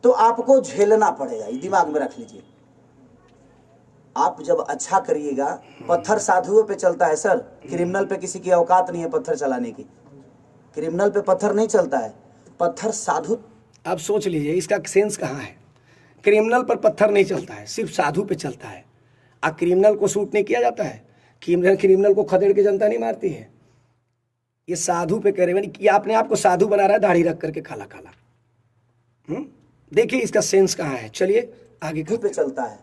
तो आपको झेलना पड़ेगा, ये दिमाग में रख लीजिए। आप जब अच्छा करिएगा, पत्थर साधुओं पे चलता है सर, क्रिमिनल पे किसी की औकात नहीं है पत्थर चलाने की। क्रिमिनल पे पत्थर नहीं चलता है, पत्थर साधु। आप सोच लीजिए इसका सेंस कहाँ है। क्रिमिनल पर पत्थर नहीं चलता है, सिर्फ साधु पे चलता है। क्रिमिनल को शूट नहीं किया जाता है, क्रिमिनल को खदेड़ के जनता नहीं मारती है। ये साधु पे कह रहे हैं कि अपने आप को साधु बना रहा है, दाढ़ी रख करके काला काला। देखिए इसका सेंस कहाँ है। चलिए आगे पे चलता है,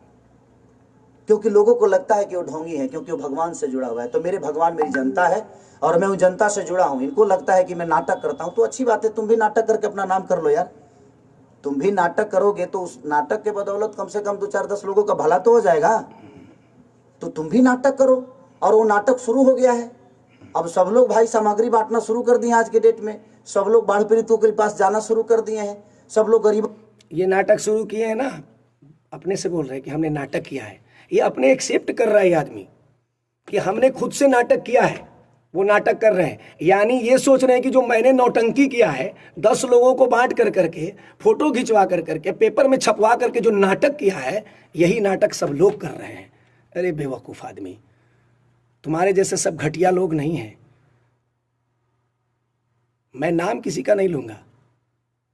क्योंकि लोगों को लगता है कि वो ढोंगी है, क्योंकि वो भगवान से जुड़ा हुआ है। तो मेरे भगवान मेरी जनता है और मैं उन जनता से जुड़ा हूँ। इनको लगता है कि मैं नाटक करता हूँ, तो अच्छी बात है, तुम भी नाटक करके अपना नाम कर लो यार। तुम भी नाटक करोगे तो उस नाटक के बदौलत कम से कम 2-4-10 लोगों का भला तो हो जाएगा। तो तुम भी नाटक करो, और वो नाटक शुरू हो गया है। अब सब लोग भाई सामग्री बांटना शुरू कर दिए। आज के डेट में सब लोग बाढ़ पीड़ितों के पास जाना शुरू कर दिए हैं। सब लोग गरीब ये नाटक शुरू किए हैं ना, अपने से बोल रहे हैं कि हमने नाटक किया है। ये अपने एक्सेप्ट कर रहा है ये आदमी कि हमने खुद से नाटक किया है। वो नाटक कर रहे हैं, यानी ये सोच रहे हैं कि जो मैंने नौटंकी किया है, 10 लोगों को बांट कर करके, फोटो खिंचवा कर करके, पेपर में छपवा करके जो नाटक किया है, यही नाटक सब लोग कर रहे हैं। अरे बेवकूफ़ आदमी, तुम्हारे जैसे सब घटिया लोग नहीं हैं। मैं नाम किसी का नहीं लूँगा।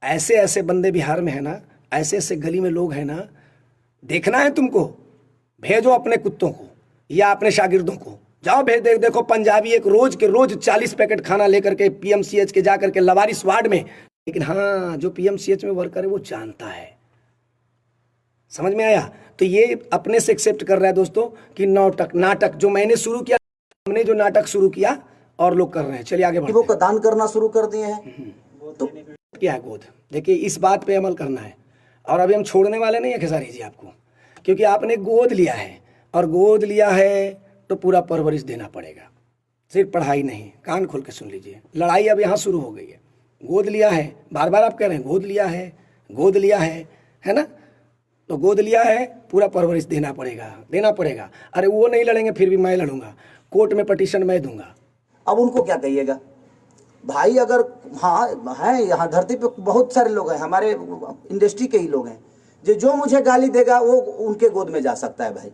ऐसे ऐसे बंदे बिहार में है ना, ऐसे ऐसे गली में लोग हैं ना, देखना है तुमको, भेजो अपने कुत्तों को या अपने शागिर्दों को, जाओ भेज। देखो पंजाबी एक रोज के रोज 40 पैकेट खाना लेकर के पीएमसीएच के जा करके लवारिस वार्ड में, लेकिन हाँ जो पीएमसीएच में वर्कर है वो जानता है। समझ में आया? तो ये अपने से एक्सेप्ट कर रहा है दोस्तों कि नाटक जो मैंने शुरू किया, हमने जो नाटक शुरू किया और लोग कर रहे हैं। चलिए आगे बढ़ते हैं। दान करना शुरू कर दिए हैं। तो क्या है गोद? देखिए इस बात पे अमल करना है, और अभी हम छोड़ने वाले नहीं है खेसारी जी आपको, क्योंकि आपने गोद लिया है, और गोद लिया है तो पूरा परवरिश देना पड़ेगा। सिर्फ पढ़ाई नहीं, कान खोल के सुन लीजिए, लड़ाई अब यहाँ शुरू हो गई है। गोद लिया है, बार बार आप कह रहे हैं गोद लिया है, गोद लिया है ना? तो गोद लिया है, पूरा परवरिश देना पड़ेगा। अरे वो नहीं लड़ेंगे फिर भी मैं लड़ूंगा, कोर्ट में पटिशन मैं दूंगा। अब उनको क्या कहिएगा भाई? अगर हाँ है, यहाँ धरती पे बहुत सारे लोग हैं, हमारे इंडस्ट्री के ही लोग हैं, जो मुझे गाली देगा वो उनके गोद में जा सकता है भाई।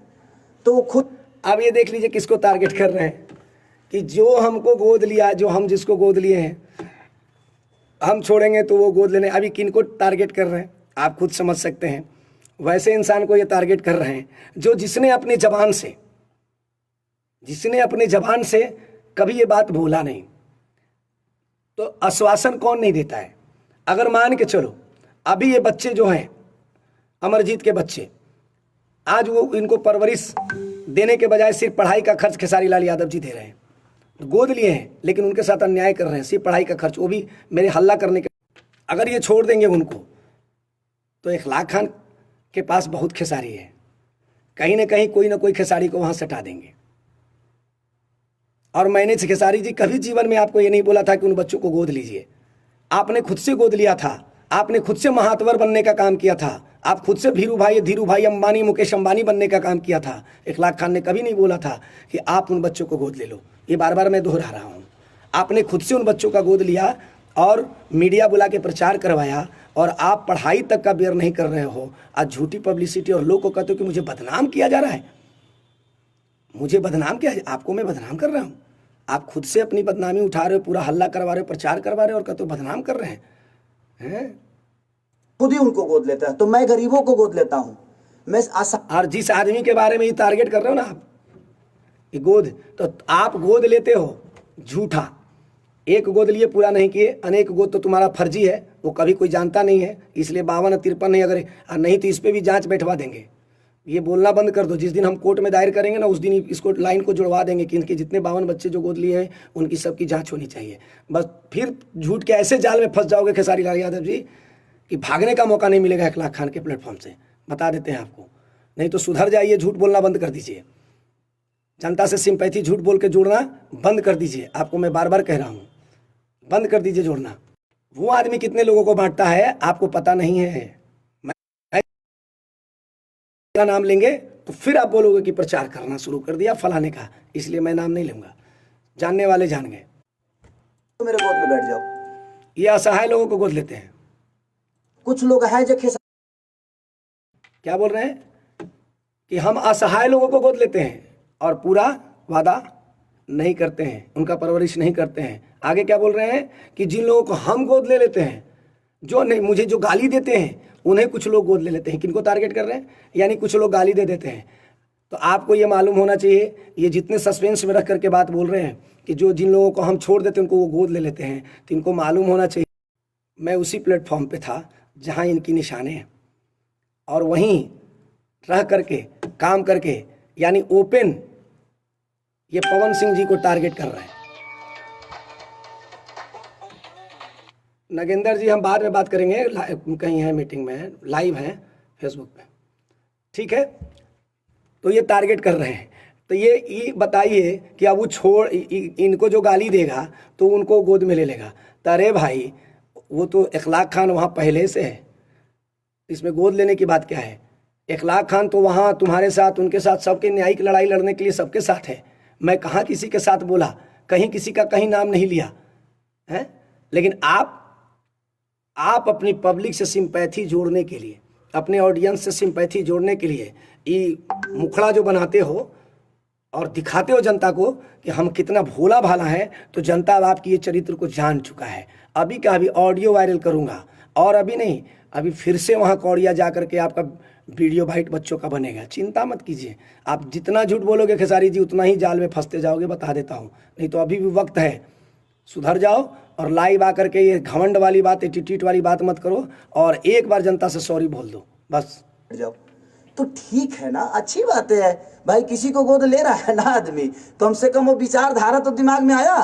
तो वो खुद, अब ये देख लीजिए किसको टारगेट कर रहे हैं कि जो हमको गोद लिया, जो हम जिसको गोद लिए हैं, हम छोड़ेंगे तो वो गोद लेने। अभी किनको टारगेट कर रहे हैं आप खुद समझ सकते हैं। वैसे इंसान को ये टारगेट कर रहे हैं जिसने अपने जबान से कभी ये बात भूला नहीं। तो आश्वासन कौन नहीं देता है? अगर मान के चलो अभी ये बच्चे जो हैं, अमरजीत के बच्चे, आज वो इनको परवरिश देने के बजाय सिर्फ पढ़ाई का खर्च खेसारी लाल यादव जी दे रहे हैं। गोद लिए हैं लेकिन उनके साथ अन्याय कर रहे हैं, सिर्फ पढ़ाई का खर्च, वो भी मेरे हल्ला करने के। अगर ये छोड़ देंगे उनको तो 1 लाख खान के पास बहुत खेसारी है, कहीं ना कहीं कोई ना कोई खेसारी को वहां सटा देंगे। और मैंने खेसारी जी कभी जीवन में आपको ये नहीं बोला था कि उन बच्चों को गोद लीजिए। आपने खुद से गोद लिया था, आपने खुद से महातवर बनने का काम किया था, आप खुद से धीरू भाई अंबानी, मुकेश अंबानी बनने का काम किया था। 1 लाख खान ने कभी नहीं बोला था कि आप उन बच्चों को गोद ले लो। ये बार बार मैं दोहरा रहा हूँ, आपने खुद से उन बच्चों का गोद लिया और मीडिया बुला के प्रचार करवाया, और आप पढ़ाई तक का बेयर नहीं कर रहे हो। आज झूठी पब्लिसिटी, और लोग को कहते हो कि मुझे बदनाम किया जा रहा है। मुझे बदनाम किया, आपको मैं बदनाम कर रहा हूँ? आप खुद से अपनी बदनामी उठा रहे हो, पूरा हल्ला करवा रहे हो, प्रचार करवा रहे हो, और कहते हो बदनाम कर रहे हैं। खुद ही उनको गोद लेता है, तो मैं गरीबों को गोद लेता हूँ। मैं और जिस आदमी के बारे में ये टारगेट कर रहे हो ना आप, ये गोद, तो आप गोद लेते हो झूठा। एक गोद लिए पूरा नहीं किए, अनेक गोद तो तुम्हारा फर्जी है, वो कभी कोई जानता नहीं है, इसलिए 52 53 नहीं, अगर नहीं तो इस पर भी जांच बैठवा देंगे। ये बोलना बंद कर दो। जिस दिन हम कोर्ट में दायर करेंगे ना, उस दिन इसको लाइन को जुड़वा देंगे कि इनके जितने 52 बच्चे जो गोद लिए हैं उनकी सबकी जांच होनी चाहिए। बस फिर झूठ के ऐसे जाल में फंस जाओगे खेसारी लाल यादव जी कि भागने का मौका नहीं मिलेगा इखलाक खान के प्लेटफॉर्म से, बता देते हैं आपको। नहीं तो सुधर जाइए, झूठ बोलना बंद कर दीजिए, जनता से सिंपैथी झूठ बोल के जुड़ना बंद कर दीजिए। आपको मैं बार बार कह रहा हूँ, बंद कर दीजिए जोड़ना। वो आदमी कितने लोगों को बांटता है आपको पता नहीं है। मैं नाम लेंगे तो फिर आप बोलोगे कि प्रचार करना शुरू कर दिया फलाने का, इसलिए मैं नाम नहीं लूंगा। जानने वाले जान गए। तो मेरे गोद में बैठ जाओ। ये असहाय लोगों को गोद लेते हैं। कुछ लोग हैं जो क्या बोल रहे हैं कि हम असहाय लोगों को गोद लेते हैं और पूरा वादा नहीं करते हैं, उनका परवरिश नहीं करते हैं। आगे क्या बोल रहे हैं कि जिन लोगों को हम गोद ले लेते हैं, जो नहीं मुझे जो गाली देते हैं उन्हें कुछ लोग गोद ले लेते हैं। किनको टारगेट कर रहे हैं? यानी कुछ लोग गाली दे देते हैं। तो आपको ये मालूम होना चाहिए, ये जितने सस्पेंस में रख करके बात बोल रहे हैं कि जो जिन लोगों को हम छोड़ देते हैं उनको वो गोद ले लेते हैं, तो इनको मालूम होना चाहिए मैं उसी प्लेटफॉर्म पे था जहां इनकी निशाने हैं, और वहीं रह करके काम करके, यानी ओपन ये पवन सिंह जी को टारगेट कर रहे हैं। नगेंद्र जी हम बाद में बात करेंगे, कहीं है मीटिंग में, लाइव है फेसबुक पे, ठीक है। तो ये टारगेट कर रहे हैं। तो ये बताइए कि अब वो छोड़ इनको जो गाली देगा तो उनको गोद में ले लेगा। तो अरे भाई वो तो इखलाक खान वहाँ पहले से है, इसमें गोद लेने की बात क्या है? इखलाक खान तो वहाँ तुम्हारे साथ, उनके साथ, सबके न्यायिक लड़ाई लड़ने के लिए सबके साथ है। मैं कहाँ किसी के साथ बोला, कहीं किसी का कहीं नाम नहीं लिया है। लेकिन आप अपनी पब्लिक से सिंपैथी जोड़ने के लिए, अपने ऑडियंस से सिंपैथी जोड़ने के लिए ये मुखड़ा जो बनाते हो और दिखाते हो जनता को कि हम कितना भोला भाला है, तो जनता अब आपकी ये चरित्र को जान चुका है। अभी का अभी ऑडियो वायरल करूंगा, और अभी नहीं, अभी फिर से वहाँ कौड़िया जा करके आपका वीडियो बाइट बच्चों का बनेगा। चिंता मत कीजिए, आप जितना झूठ बोलोगे खेसारी जी उतना ही जाल में फंसते जाओगे, बता देता हूँ। नहीं तो अभी भी वक्त है, सुधर जाओ और लाइव आकर के ये घमंड वाली बात, एटीट्यूड वाली बात मत करो, और एक बार जनता से सॉरी बोल दो बस। जाओ तो ठीक है ना, अच्छी बात है भाई। किसी को गोद ले रहा है ना आदमी, कम से कम वो विचारधारा तो दिमाग में आया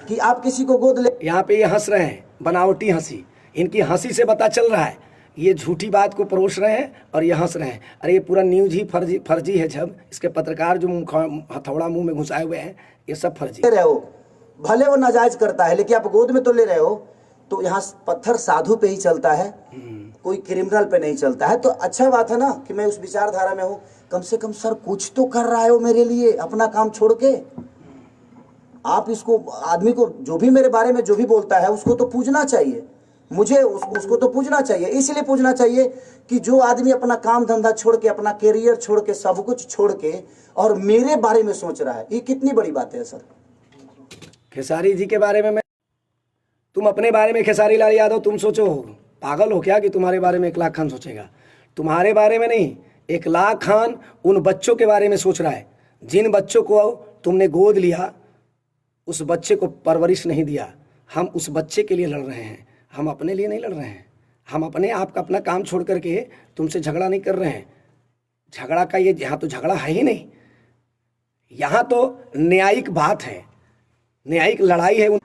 कि आप किसी को गोद ले। यहाँ पे ये हंस रहे हैं, बनावटी हंसी, इनकी हंसी से पता चल रहा है ये झूठी बात को परोस रहे हैं और ये हंस रहे हैं। अरे ये पूरा न्यूज ही फर्जी है। जब इसके पत्रकार जो हथौड़ा मुंह में घुसाए हुए हैं, ये सब फर्जी ले रहे हो, भले वो नाजायज करता है, लेकिन आप गोद में तो ले रहे हो। तो यहाँ पत्थर साधु पे ही चलता है, कोई क्रिमिनल पे नहीं चलता है। तो अच्छा बात है ना कि मैं उस विचारधारा में हूँ। कम से कम सर कुछ तो कर रहा है वो मेरे लिए, अपना काम छोड़ के। आप इसको, आदमी को जो भी मेरे बारे में जो भी बोलता है उसको तो पूजना चाहिए, मुझे उसको तो पूजना चाहिए। इसलिए पूजना चाहिए कि जो आदमी अपना काम धंधा छोड़ के, अपना कैरियर छोड़ के, सब कुछ छोड़ के और मेरे बारे में सोच रहा है, ये कितनी बड़ी बात है सर। खेसारी जी के बारे में तुम अपने बारे में, खेसारी लाल यादव, तुम सोचो, पागल हो क्या कि तुम्हारे बारे में इखलाक खान सोचेगा? तुम्हारे बारे में नहीं, इखलाक खान उन बच्चों के बारे में सोच रहा है जिन बच्चों को तुमने गोद लिया, उस बच्चे को परवरिश नहीं दिया। हम उस बच्चे के लिए लड़ रहे हैं, हम अपने लिए नहीं लड़ रहे हैं। हम अपने आप का अपना काम छोड़ करके तुमसे झगड़ा नहीं कर रहे हैं। झगड़ा का ये, यहाँ तो झगड़ा है ही नहीं, यहाँ तो न्यायिक बात है, न्यायिक लड़ाई है।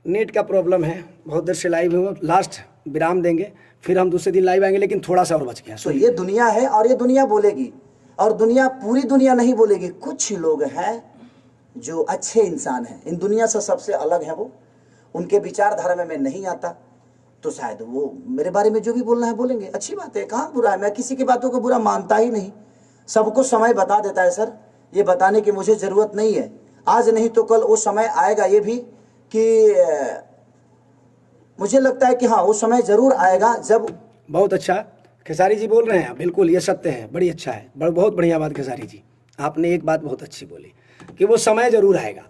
नेट का प्रॉब्लम है, बहुत देर से लाइव हुआ, लास्ट विराम देंगे, फिर हम दूसरे दिन लाइव आएंगे, लेकिन थोड़ा सा और बच गया। तो ये दुनिया है और ये दुनिया बोलेगी, और दुनिया, पूरी दुनिया नहीं बोलेगी। कुछ लोग हैं जो अच्छे इंसान हैं, इन दुनिया से सबसे अलग है वो, उनके विचारधारा में मैं नहीं आता, तो शायद वो मेरे बारे में जो भी बोलना है बोलेंगे। अच्छी बात है, कहाँ बुरा है? मैं किसी की बातों को बुरा मानता ही नहीं। सबको समय बता देता है सर, ये बताने की मुझे जरूरत नहीं है। आज नहीं तो कल वो समय आएगा ये भी कि मुझे लगता है कि हाँ वो समय जरूर आएगा जब बहुत अच्छा खेसारी जी बोल रहे हैं, बिल्कुल ये सत्य है, बड़ी अच्छा है, बहुत बढ़िया बात खेसारी जी, आपने एक बात बहुत अच्छी बोली कि वो समय जरूर आएगा,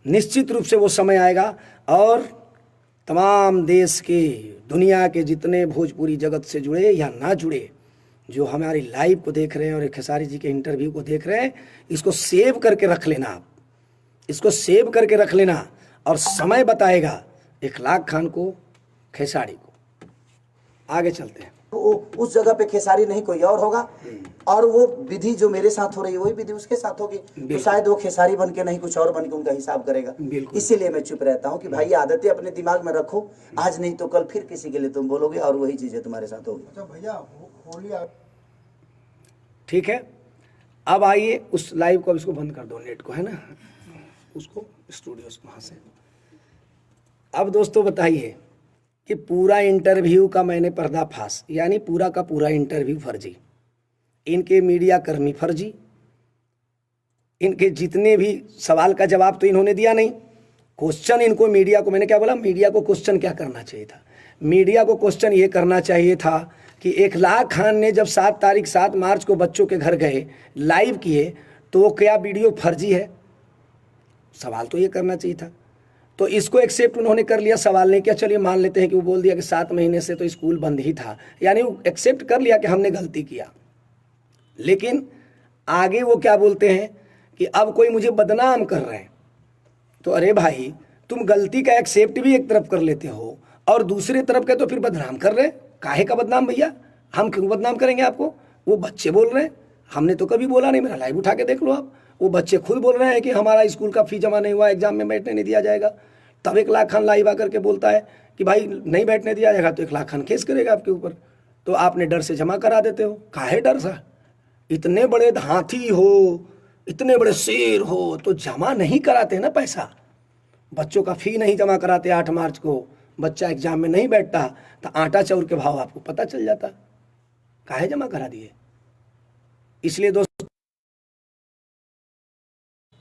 निश्चित रूप से वो समय आएगा। और तमाम देश के, दुनिया के जितने भोजपुरी जगत से जुड़े या ना जुड़े, जो हमारी लाइव को देख रहे हैं और खेसारी जी के इंटरव्यू को देख रहे हैं, इसको सेव करके रख लेना, आप इसको सेव करके रख लेना, और समय बताएगा इखलाक खान को, खेसारी को। आगे चलते हैं। वो उस जगह पे खेसारी नहीं कोई और होगा, और वो विधि जो मेरे साथ हो रही है वही विधि उसके साथ होगी, तो शायद वो खेसारी बन के नहीं कुछ और बन के उनका हिसाब करेगा। इसीलिए मैं चुप रहता हूँ कि भाई आदतें अपने दिमाग में रखो, आज नहीं तो कल फिर किसी के लिए तुम बोलोगे और वही चीजें तुम्हारे साथ होगी। अच्छा भैया, होली ठीक है, अब आइए उस लाइव को, अब इसको बंद कर दो, नेट को, है ना, उसको स्टूडियो वहाँ से। अब दोस्तों बताइए कि पूरा इंटरव्यू का मैंने पर्दाफाश, यानी पूरा का पूरा इंटरव्यू फर्जी, इनके मीडिया कर्मी फर्जी, इनके जितने भी सवाल का जवाब तो इन्होंने दिया नहीं। क्वेश्चन इनको, मीडिया को, मैंने क्या बोला, मीडिया को क्वेश्चन क्या करना चाहिए था? मीडिया को क्वेश्चन ये करना चाहिए था कि इखलाक खान ने जब 7 मार्च को बच्चों के घर गए, लाइव किए, तो वो क्या वीडियो फर्जी है? सवाल तो ये करना चाहिए था। तो इसको एक्सेप्ट उन्होंने कर लिया, सवाल नहीं किया, चलिए मान लेते हैं कि वो बोल दिया कि 7 महीने से तो स्कूल बंद ही था, यानी वो एक्सेप्ट कर लिया कि हमने गलती किया। लेकिन आगे वो क्या बोलते हैं कि अब कोई मुझे बदनाम कर रहे हैं। तो अरे भाई, तुम गलती का एक्सेप्ट भी एक तरफ कर लेते हो और दूसरे तरफ का तो फिर बदनाम कर रहे हैं। काहे का बदनाम भैया? हम क्यों बदनाम करेंगे आपको? वो बच्चे बोल रहे हैं, हमने तो कभी बोला नहीं। मेरा लाइव उठा के देख लो आप, वो बच्चे खुद बोल रहे हैं कि हमारा स्कूल का फी जमा नहीं हुआ, एग्जाम में बैठने नहीं दिया जाएगा। तब इखलाक खान लाइव आकर के बोलता है कि भाई नहीं बैठने दिया जाएगा तो इखलाक खान केस करेगा आपके ऊपर। तो आपने डर से जमा करा देते हो। काहे डर सा? इतने बड़े हाथी हो, इतने बड़े शेर हो, तो जमा नहीं कराते ना पैसा। बच्चों का फी नहीं जमा कराते, 8 मार्च को बच्चा एग्जाम में नहीं बैठता, तो आटा चाउर के भाव आपको पता चल जाता। काहे जमा करा दिए? इसलिए दोस्तों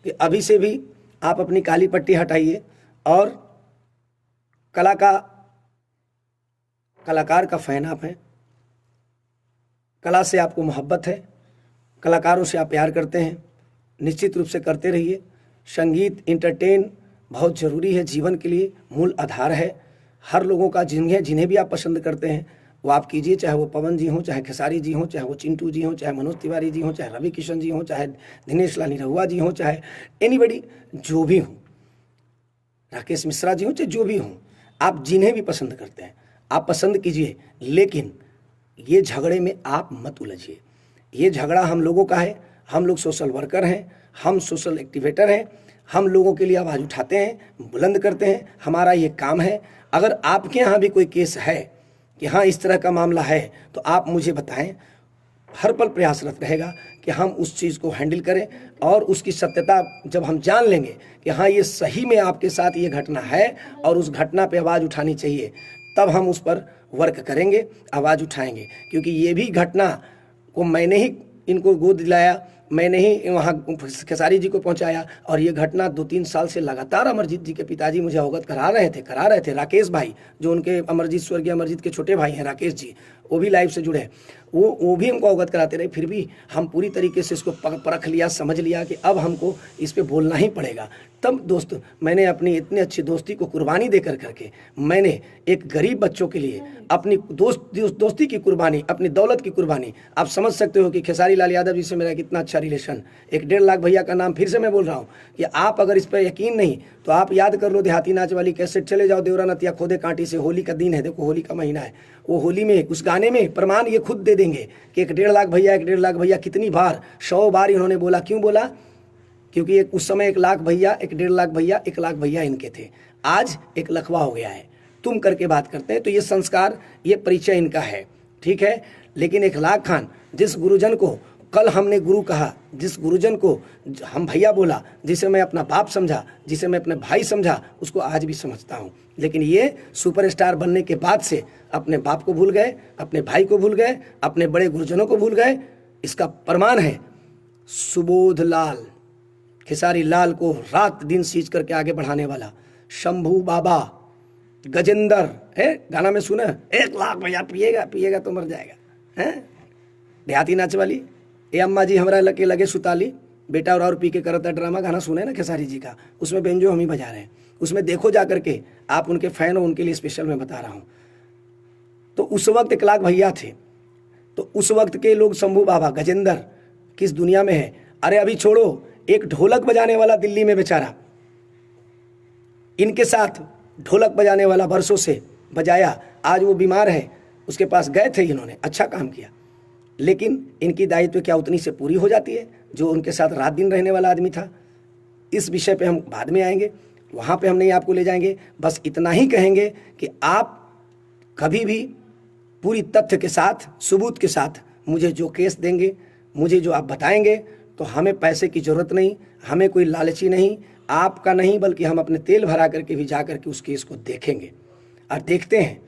कि अभी से भी आप अपनी काली पट्टी हटाइए और कलाकार का फैन आप हैं, कला से आपको मोहब्बत है, कलाकारों से आप प्यार करते हैं, निश्चित रूप से करते रहिए। संगीत, इंटरटेन बहुत ज़रूरी है जीवन के लिए, मूल आधार है हर लोगों का। जिन्हें भी आप पसंद करते हैं वो आप कीजिए, चाहे वो पवन जी हों, चाहे खेसारी जी हों, चाहे वो चिंटू जी हों, चाहे मनोज तिवारी जी हों, चाहे रवि किशन जी हों, चाहे दिनेश लाल निरहुआ जी हों, चाहे एनीबडी जो भी हों, राकेश मिश्रा जी हों, चाहे जो भी हों, आप जिन्हें भी पसंद करते हैं आप पसंद कीजिए। लेकिन ये झगड़े में आप मत उलझिए। ये झगड़ा हम लोगों का है, हम लोग सोशल वर्कर हैं, हम सोशल एक्टिवेटर हैं, हम लोगों के लिए आवाज़ उठाते हैं, बुलंद करते हैं, हमारा ये काम है। अगर आपके यहाँ भी कोई केस है कि हाँ इस तरह का मामला है, तो आप मुझे बताएं। हर पल प्रयासरत रहेगा कि हम उस चीज़ को हैंडल करें, और उसकी सत्यता जब हम जान लेंगे कि हाँ ये सही में आपके साथ ये घटना है और उस घटना पे आवाज़ उठानी चाहिए, तब हम उस पर वर्क करेंगे, आवाज़ उठाएंगे। क्योंकि ये भी घटना को मैंने ही इनको गोद दिलाया, मैंने ही वहाँ खेसारी जी को पहुँचाया, और ये घटना 2-3 साल से लगातार अमरजीत जी के पिताजी मुझे अवगत करा रहे थे। राकेश भाई, जो उनके अमरजीत, स्वर्गीय अमरजीत के छोटे भाई हैं, राकेश जी, वो भी लाइव से जुड़े हैं, वो भी हमको अवगत कराते रहे। फिर भी हम पूरी तरीके से इसको परख लिया, समझ लिया कि अब हमको इस पे बोलना ही पड़ेगा। तब दोस्त मैंने अपनी इतनी अच्छी दोस्ती को कुर्बानी देकर करके मैंने एक गरीब बच्चों के लिए अपनी दोस्ती की कुर्बानी, अपनी दौलत की कुर्बानी, आप समझ सकते हो कि खेसारी लाल यादव जी से मेरा कितना अच्छा रिलेशन। 1.5 लाख भैया का नाम फिर से मैं बोल रहा हूँ कि आप अगर इस पर यकीन नहीं तो आप याद कर लो देहाती नाच वाली कैसेट, चले जाओ देवरा नतिया खोदे कांटी से। होली का दिन है, देखो होली का महीना है, वो होली में उस गाने में प्रमाण ये खुद दे देंगे कि 1.5 लाख भैया, 1.5 लाख भैया कितनी बार, 100 बार इन्होंने बोला। क्यों बोला? क्योंकि उस समय 1 लाख भैया, 1.5 लाख भैया, 1 लाख भैया इनके थे। आज 1 लखवा हो गया है, तुम करके बात करते हैं। तो ये संस्कार, ये परिचय इनका है, ठीक है। लेकिन इखलाक खान, जिस गुरुजन को कल हमने गुरु कहा, जिस गुरुजन को हम भैया बोला, जिसे मैं अपना बाप समझा, जिसे मैं अपने भाई समझा, उसको आज भी समझता हूँ। लेकिन ये सुपरस्टार बनने के बाद से अपने बाप को भूल गए, अपने भाई को भूल गए, अपने बड़े गुरुजनों को भूल गए। इसका प्रमाण है सुबोध लाल, खेसारी लाल को रात दिन सींच करके आगे बढ़ाने वाला, शंभू बाबा, गजेंद्र है, गाना में सुना 1 लाख भैया, पिएगा पिएगा तो मर जाएगा, हैं देहाती नाच वाली, ए अम्मा जी हमरा लगे लगे सुताली, बेटा और पी के करता ड्रामा, गाना सुने ना खेसारी जी का, उसमें बेंजो हम ही बजा रहे हैं, उसमें देखो जा करके, आप उनके फैन हो, उनके लिए स्पेशल मैं बता रहा हूँ। तो उस वक्त 1 लाख भैया थे, तो उस वक्त के लोग शंभू बाबा, गजेंद्र किस दुनिया में है। अरे अभी छोड़ो, एक ढोलक बजाने वाला दिल्ली में बेचारा, इनके साथ ढोलक बजाने वाला वर्षों से बजाया, आज वो बीमार है, उसके पास गए थे, इन्होंने अच्छा काम किया, लेकिन इनकी दायित्व क्या उतनी से पूरी हो जाती है जो उनके साथ रात दिन रहने वाला आदमी था। इस विषय पे हम बाद में आएंगे, वहाँ पे हम नहीं आपको ले जाएंगे, बस इतना ही कहेंगे कि आप कभी भी पूरी तथ्य के साथ, सबूत के साथ मुझे जो केस देंगे, मुझे जो आप बताएंगे, तो हमें पैसे की ज़रूरत नहीं, हमें कोई लालची नहीं, आपका नहीं, बल्कि हम अपने तेल भरा करके भी जा करके उस केस को देखेंगे और देखते हैं,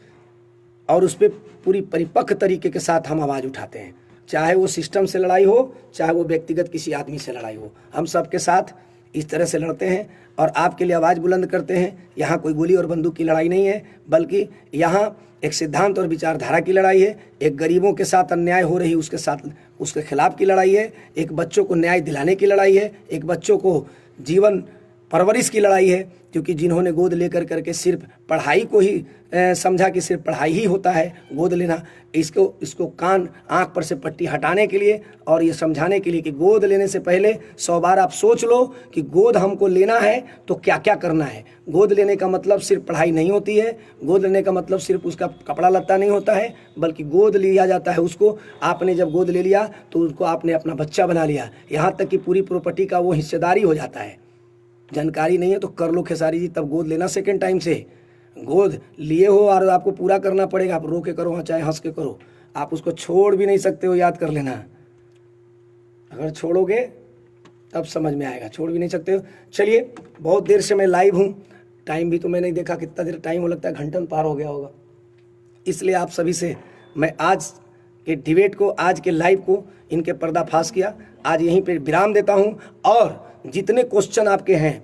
और उस पर पूरी परिपक्व तरीके के साथ हम आवाज़ उठाते हैं, चाहे वो सिस्टम से लड़ाई हो, चाहे वो व्यक्तिगत किसी आदमी से लड़ाई हो, हम सबके साथ इस तरह से लड़ते हैं और आपके लिए आवाज़ बुलंद करते हैं। यहाँ कोई गोली और बंदूक की लड़ाई नहीं है, बल्कि यहाँ एक सिद्धांत और विचारधारा की लड़ाई है, एक गरीबों के साथ अन्याय हो रही उसके साथ, उसके खिलाफ की लड़ाई है, एक बच्चों को न्याय दिलाने की लड़ाई है, एक बच्चों को जीवन परवरिश की लड़ाई है, क्योंकि जिन्होंने गोद लेकर करके सिर्फ पढ़ाई को ही समझा कि सिर्फ पढ़ाई ही होता है गोद लेना, इसको कान आँख पर से पट्टी हटाने के लिए और ये समझाने के लिए कि गोद लेने से पहले 100 बार आप सोच लो कि गोद हमको लेना है तो क्या क्या करना है। गोद लेने का मतलब सिर्फ पढ़ाई नहीं होती है, गोद लेने का मतलब सिर्फ उसका कपड़ा लत्ता नहीं होता है, बल्कि गोद लिया जाता है उसको। आपने जब गोद ले लिया तो उसको आपने अपना बच्चा बना लिया, यहाँ तक कि पूरी प्रॉपर्टी का वो हिस्सेदारी हो जाता है। जानकारी नहीं है तो कर लो खेसारी जी, तब गोद लेना सेकंड टाइम से। गोद लिए हो और आपको पूरा करना पड़ेगा, आप रो के करो चाहे हंस के करो, आप उसको छोड़ भी नहीं सकते हो, याद कर लेना। अगर छोड़ोगे तब समझ में आएगा, छोड़ भी नहीं सकते हो। चलिए, बहुत देर से मैं लाइव हूँ, टाइम भी तो मैं नहीं देखा कितना देर टाइम हो, लगता है घंटन पार हो गया होगा। इसलिए आप सभी से मैं आज के डिबेट को, आज के लाइव को, इनके पर्दाफाश किया, आज यहीं पे विराम देता हूँ। और जितने क्वेश्चन आपके हैं,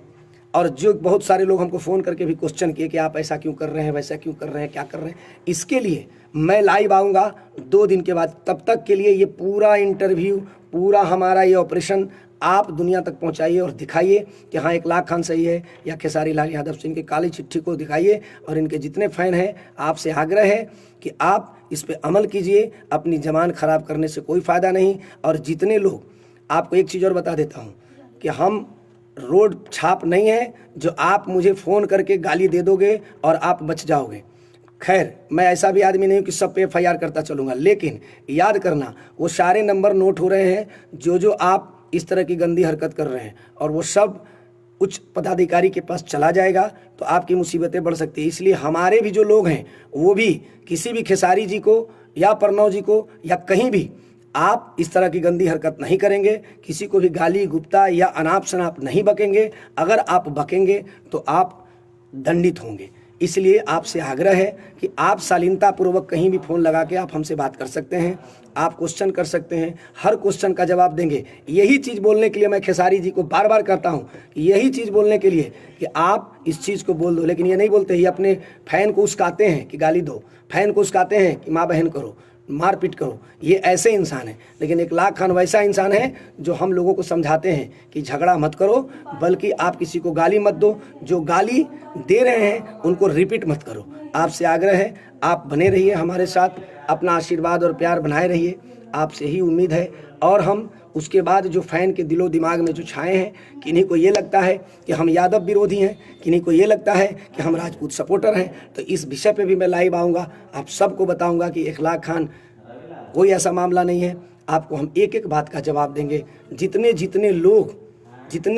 और जो बहुत सारे लोग हमको फ़ोन करके भी क्वेश्चन किए कि आप ऐसा क्यों कर रहे हैं, वैसा क्यों कर रहे हैं, क्या कर रहे हैं, इसके लिए मैं लाइव आऊँगा 2 दिन के बाद। तब तक के लिए ये पूरा इंटरव्यू, पूरा हमारा ये ऑपरेशन आप दुनिया तक पहुंचाइए और दिखाइए कि हाँ 1 लाख खान सही है या खेसारी लाल यादव सिंह की काली चिट्ठी को दिखाइए। और इनके जितने फ़ैन हैं, आपसे आग्रह है कि आप इस पे अमल कीजिए, अपनी ज़बान ख़राब करने से कोई फ़ायदा नहीं। और जितने लोग, आपको एक चीज़ और बता देता हूँ कि हम रोड छाप नहीं है जो आप मुझे फ़ोन करके गाली दे दोगे और आप बच जाओगे। खैर, मैं ऐसा भी आदमी नहीं हूँ कि सब पे FIR करता चलूँगा, लेकिन याद करना वो सारे नंबर नोट हो रहे हैं जो आप इस तरह की गंदी हरकत कर रहे हैं, और वो सब उच्च पदाधिकारी के पास चला जाएगा तो आपकी मुसीबतें बढ़ सकती है। इसलिए हमारे भी जो लोग हैं वो भी किसी भी खेसारी जी को या प्रणव जी को या कहीं भी आप इस तरह की गंदी हरकत नहीं करेंगे, किसी को भी गाली गुप्ता या अनाप शनाप नहीं बकेंगे। अगर आप बकेंगे तो आप दंडित होंगे। इसलिए आपसे आग्रह है कि आप शालीनतापूर्वक कहीं भी फ़ोन लगा के आप हमसे बात कर सकते हैं, आप क्वेश्चन कर सकते हैं, हर क्वेश्चन का जवाब देंगे। यही चीज़ बोलने के लिए मैं खेसारी जी को बार बार कहता हूँ कि यही चीज़ बोलने के लिए कि आप इस चीज़ को बोल दो, लेकिन ये नहीं बोलते। ये अपने फैन को उस्काते हैं कि गाली दो, फैन को उस्काते हैं कि माँ बहन करो, मारपीट करो। ये ऐसे इंसान हैं, लेकिन 1 लाख खान वैसा इंसान है जो हम लोगों को समझाते हैं कि झगड़ा मत करो, बल्कि आप किसी को गाली मत दो, जो गाली दे रहे हैं उनको रिपीट मत करो। आपसे आग्रह है, आप बने रहिए हमारे साथ, अपना आशीर्वाद और प्यार बनाए रहिए, आपसे ही उम्मीद है। और हम उसके बाद जो फ़ैन के दिलो दिमाग में जो छाए हैं, किन्हीं को ये लगता है कि हम यादव विरोधी हैं, किन्हीं को ये लगता है कि हम राजपूत सपोर्टर हैं, तो इस विषय पे भी मैं लाइव आऊँगा, आप सबको बताऊँगा कि 1 लाख खान कोई ऐसा मामला नहीं है। आपको हम एक एक बात का जवाब देंगे। जितने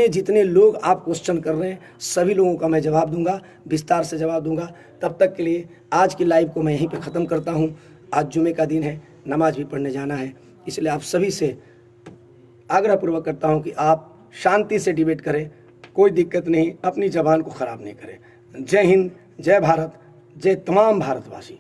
जितने लोग आप क्वेश्चन कर रहे हैं, सभी लोगों का मैं जवाब दूंगा, विस्तार से जवाब दूंगा। तब तक के लिए आज की लाइव को मैं यहीं पे ख़त्म करता हूं। आज जुमे का दिन है, नमाज भी पढ़ने जाना है, इसलिए आप सभी से आग्रहपूर्वक करता हूं कि आप शांति से डिबेट करें, कोई दिक्कत नहीं, अपनी ज़बान को ख़राब नहीं करें। जय हिंद, जय भारत, जय तमाम भारतवासी।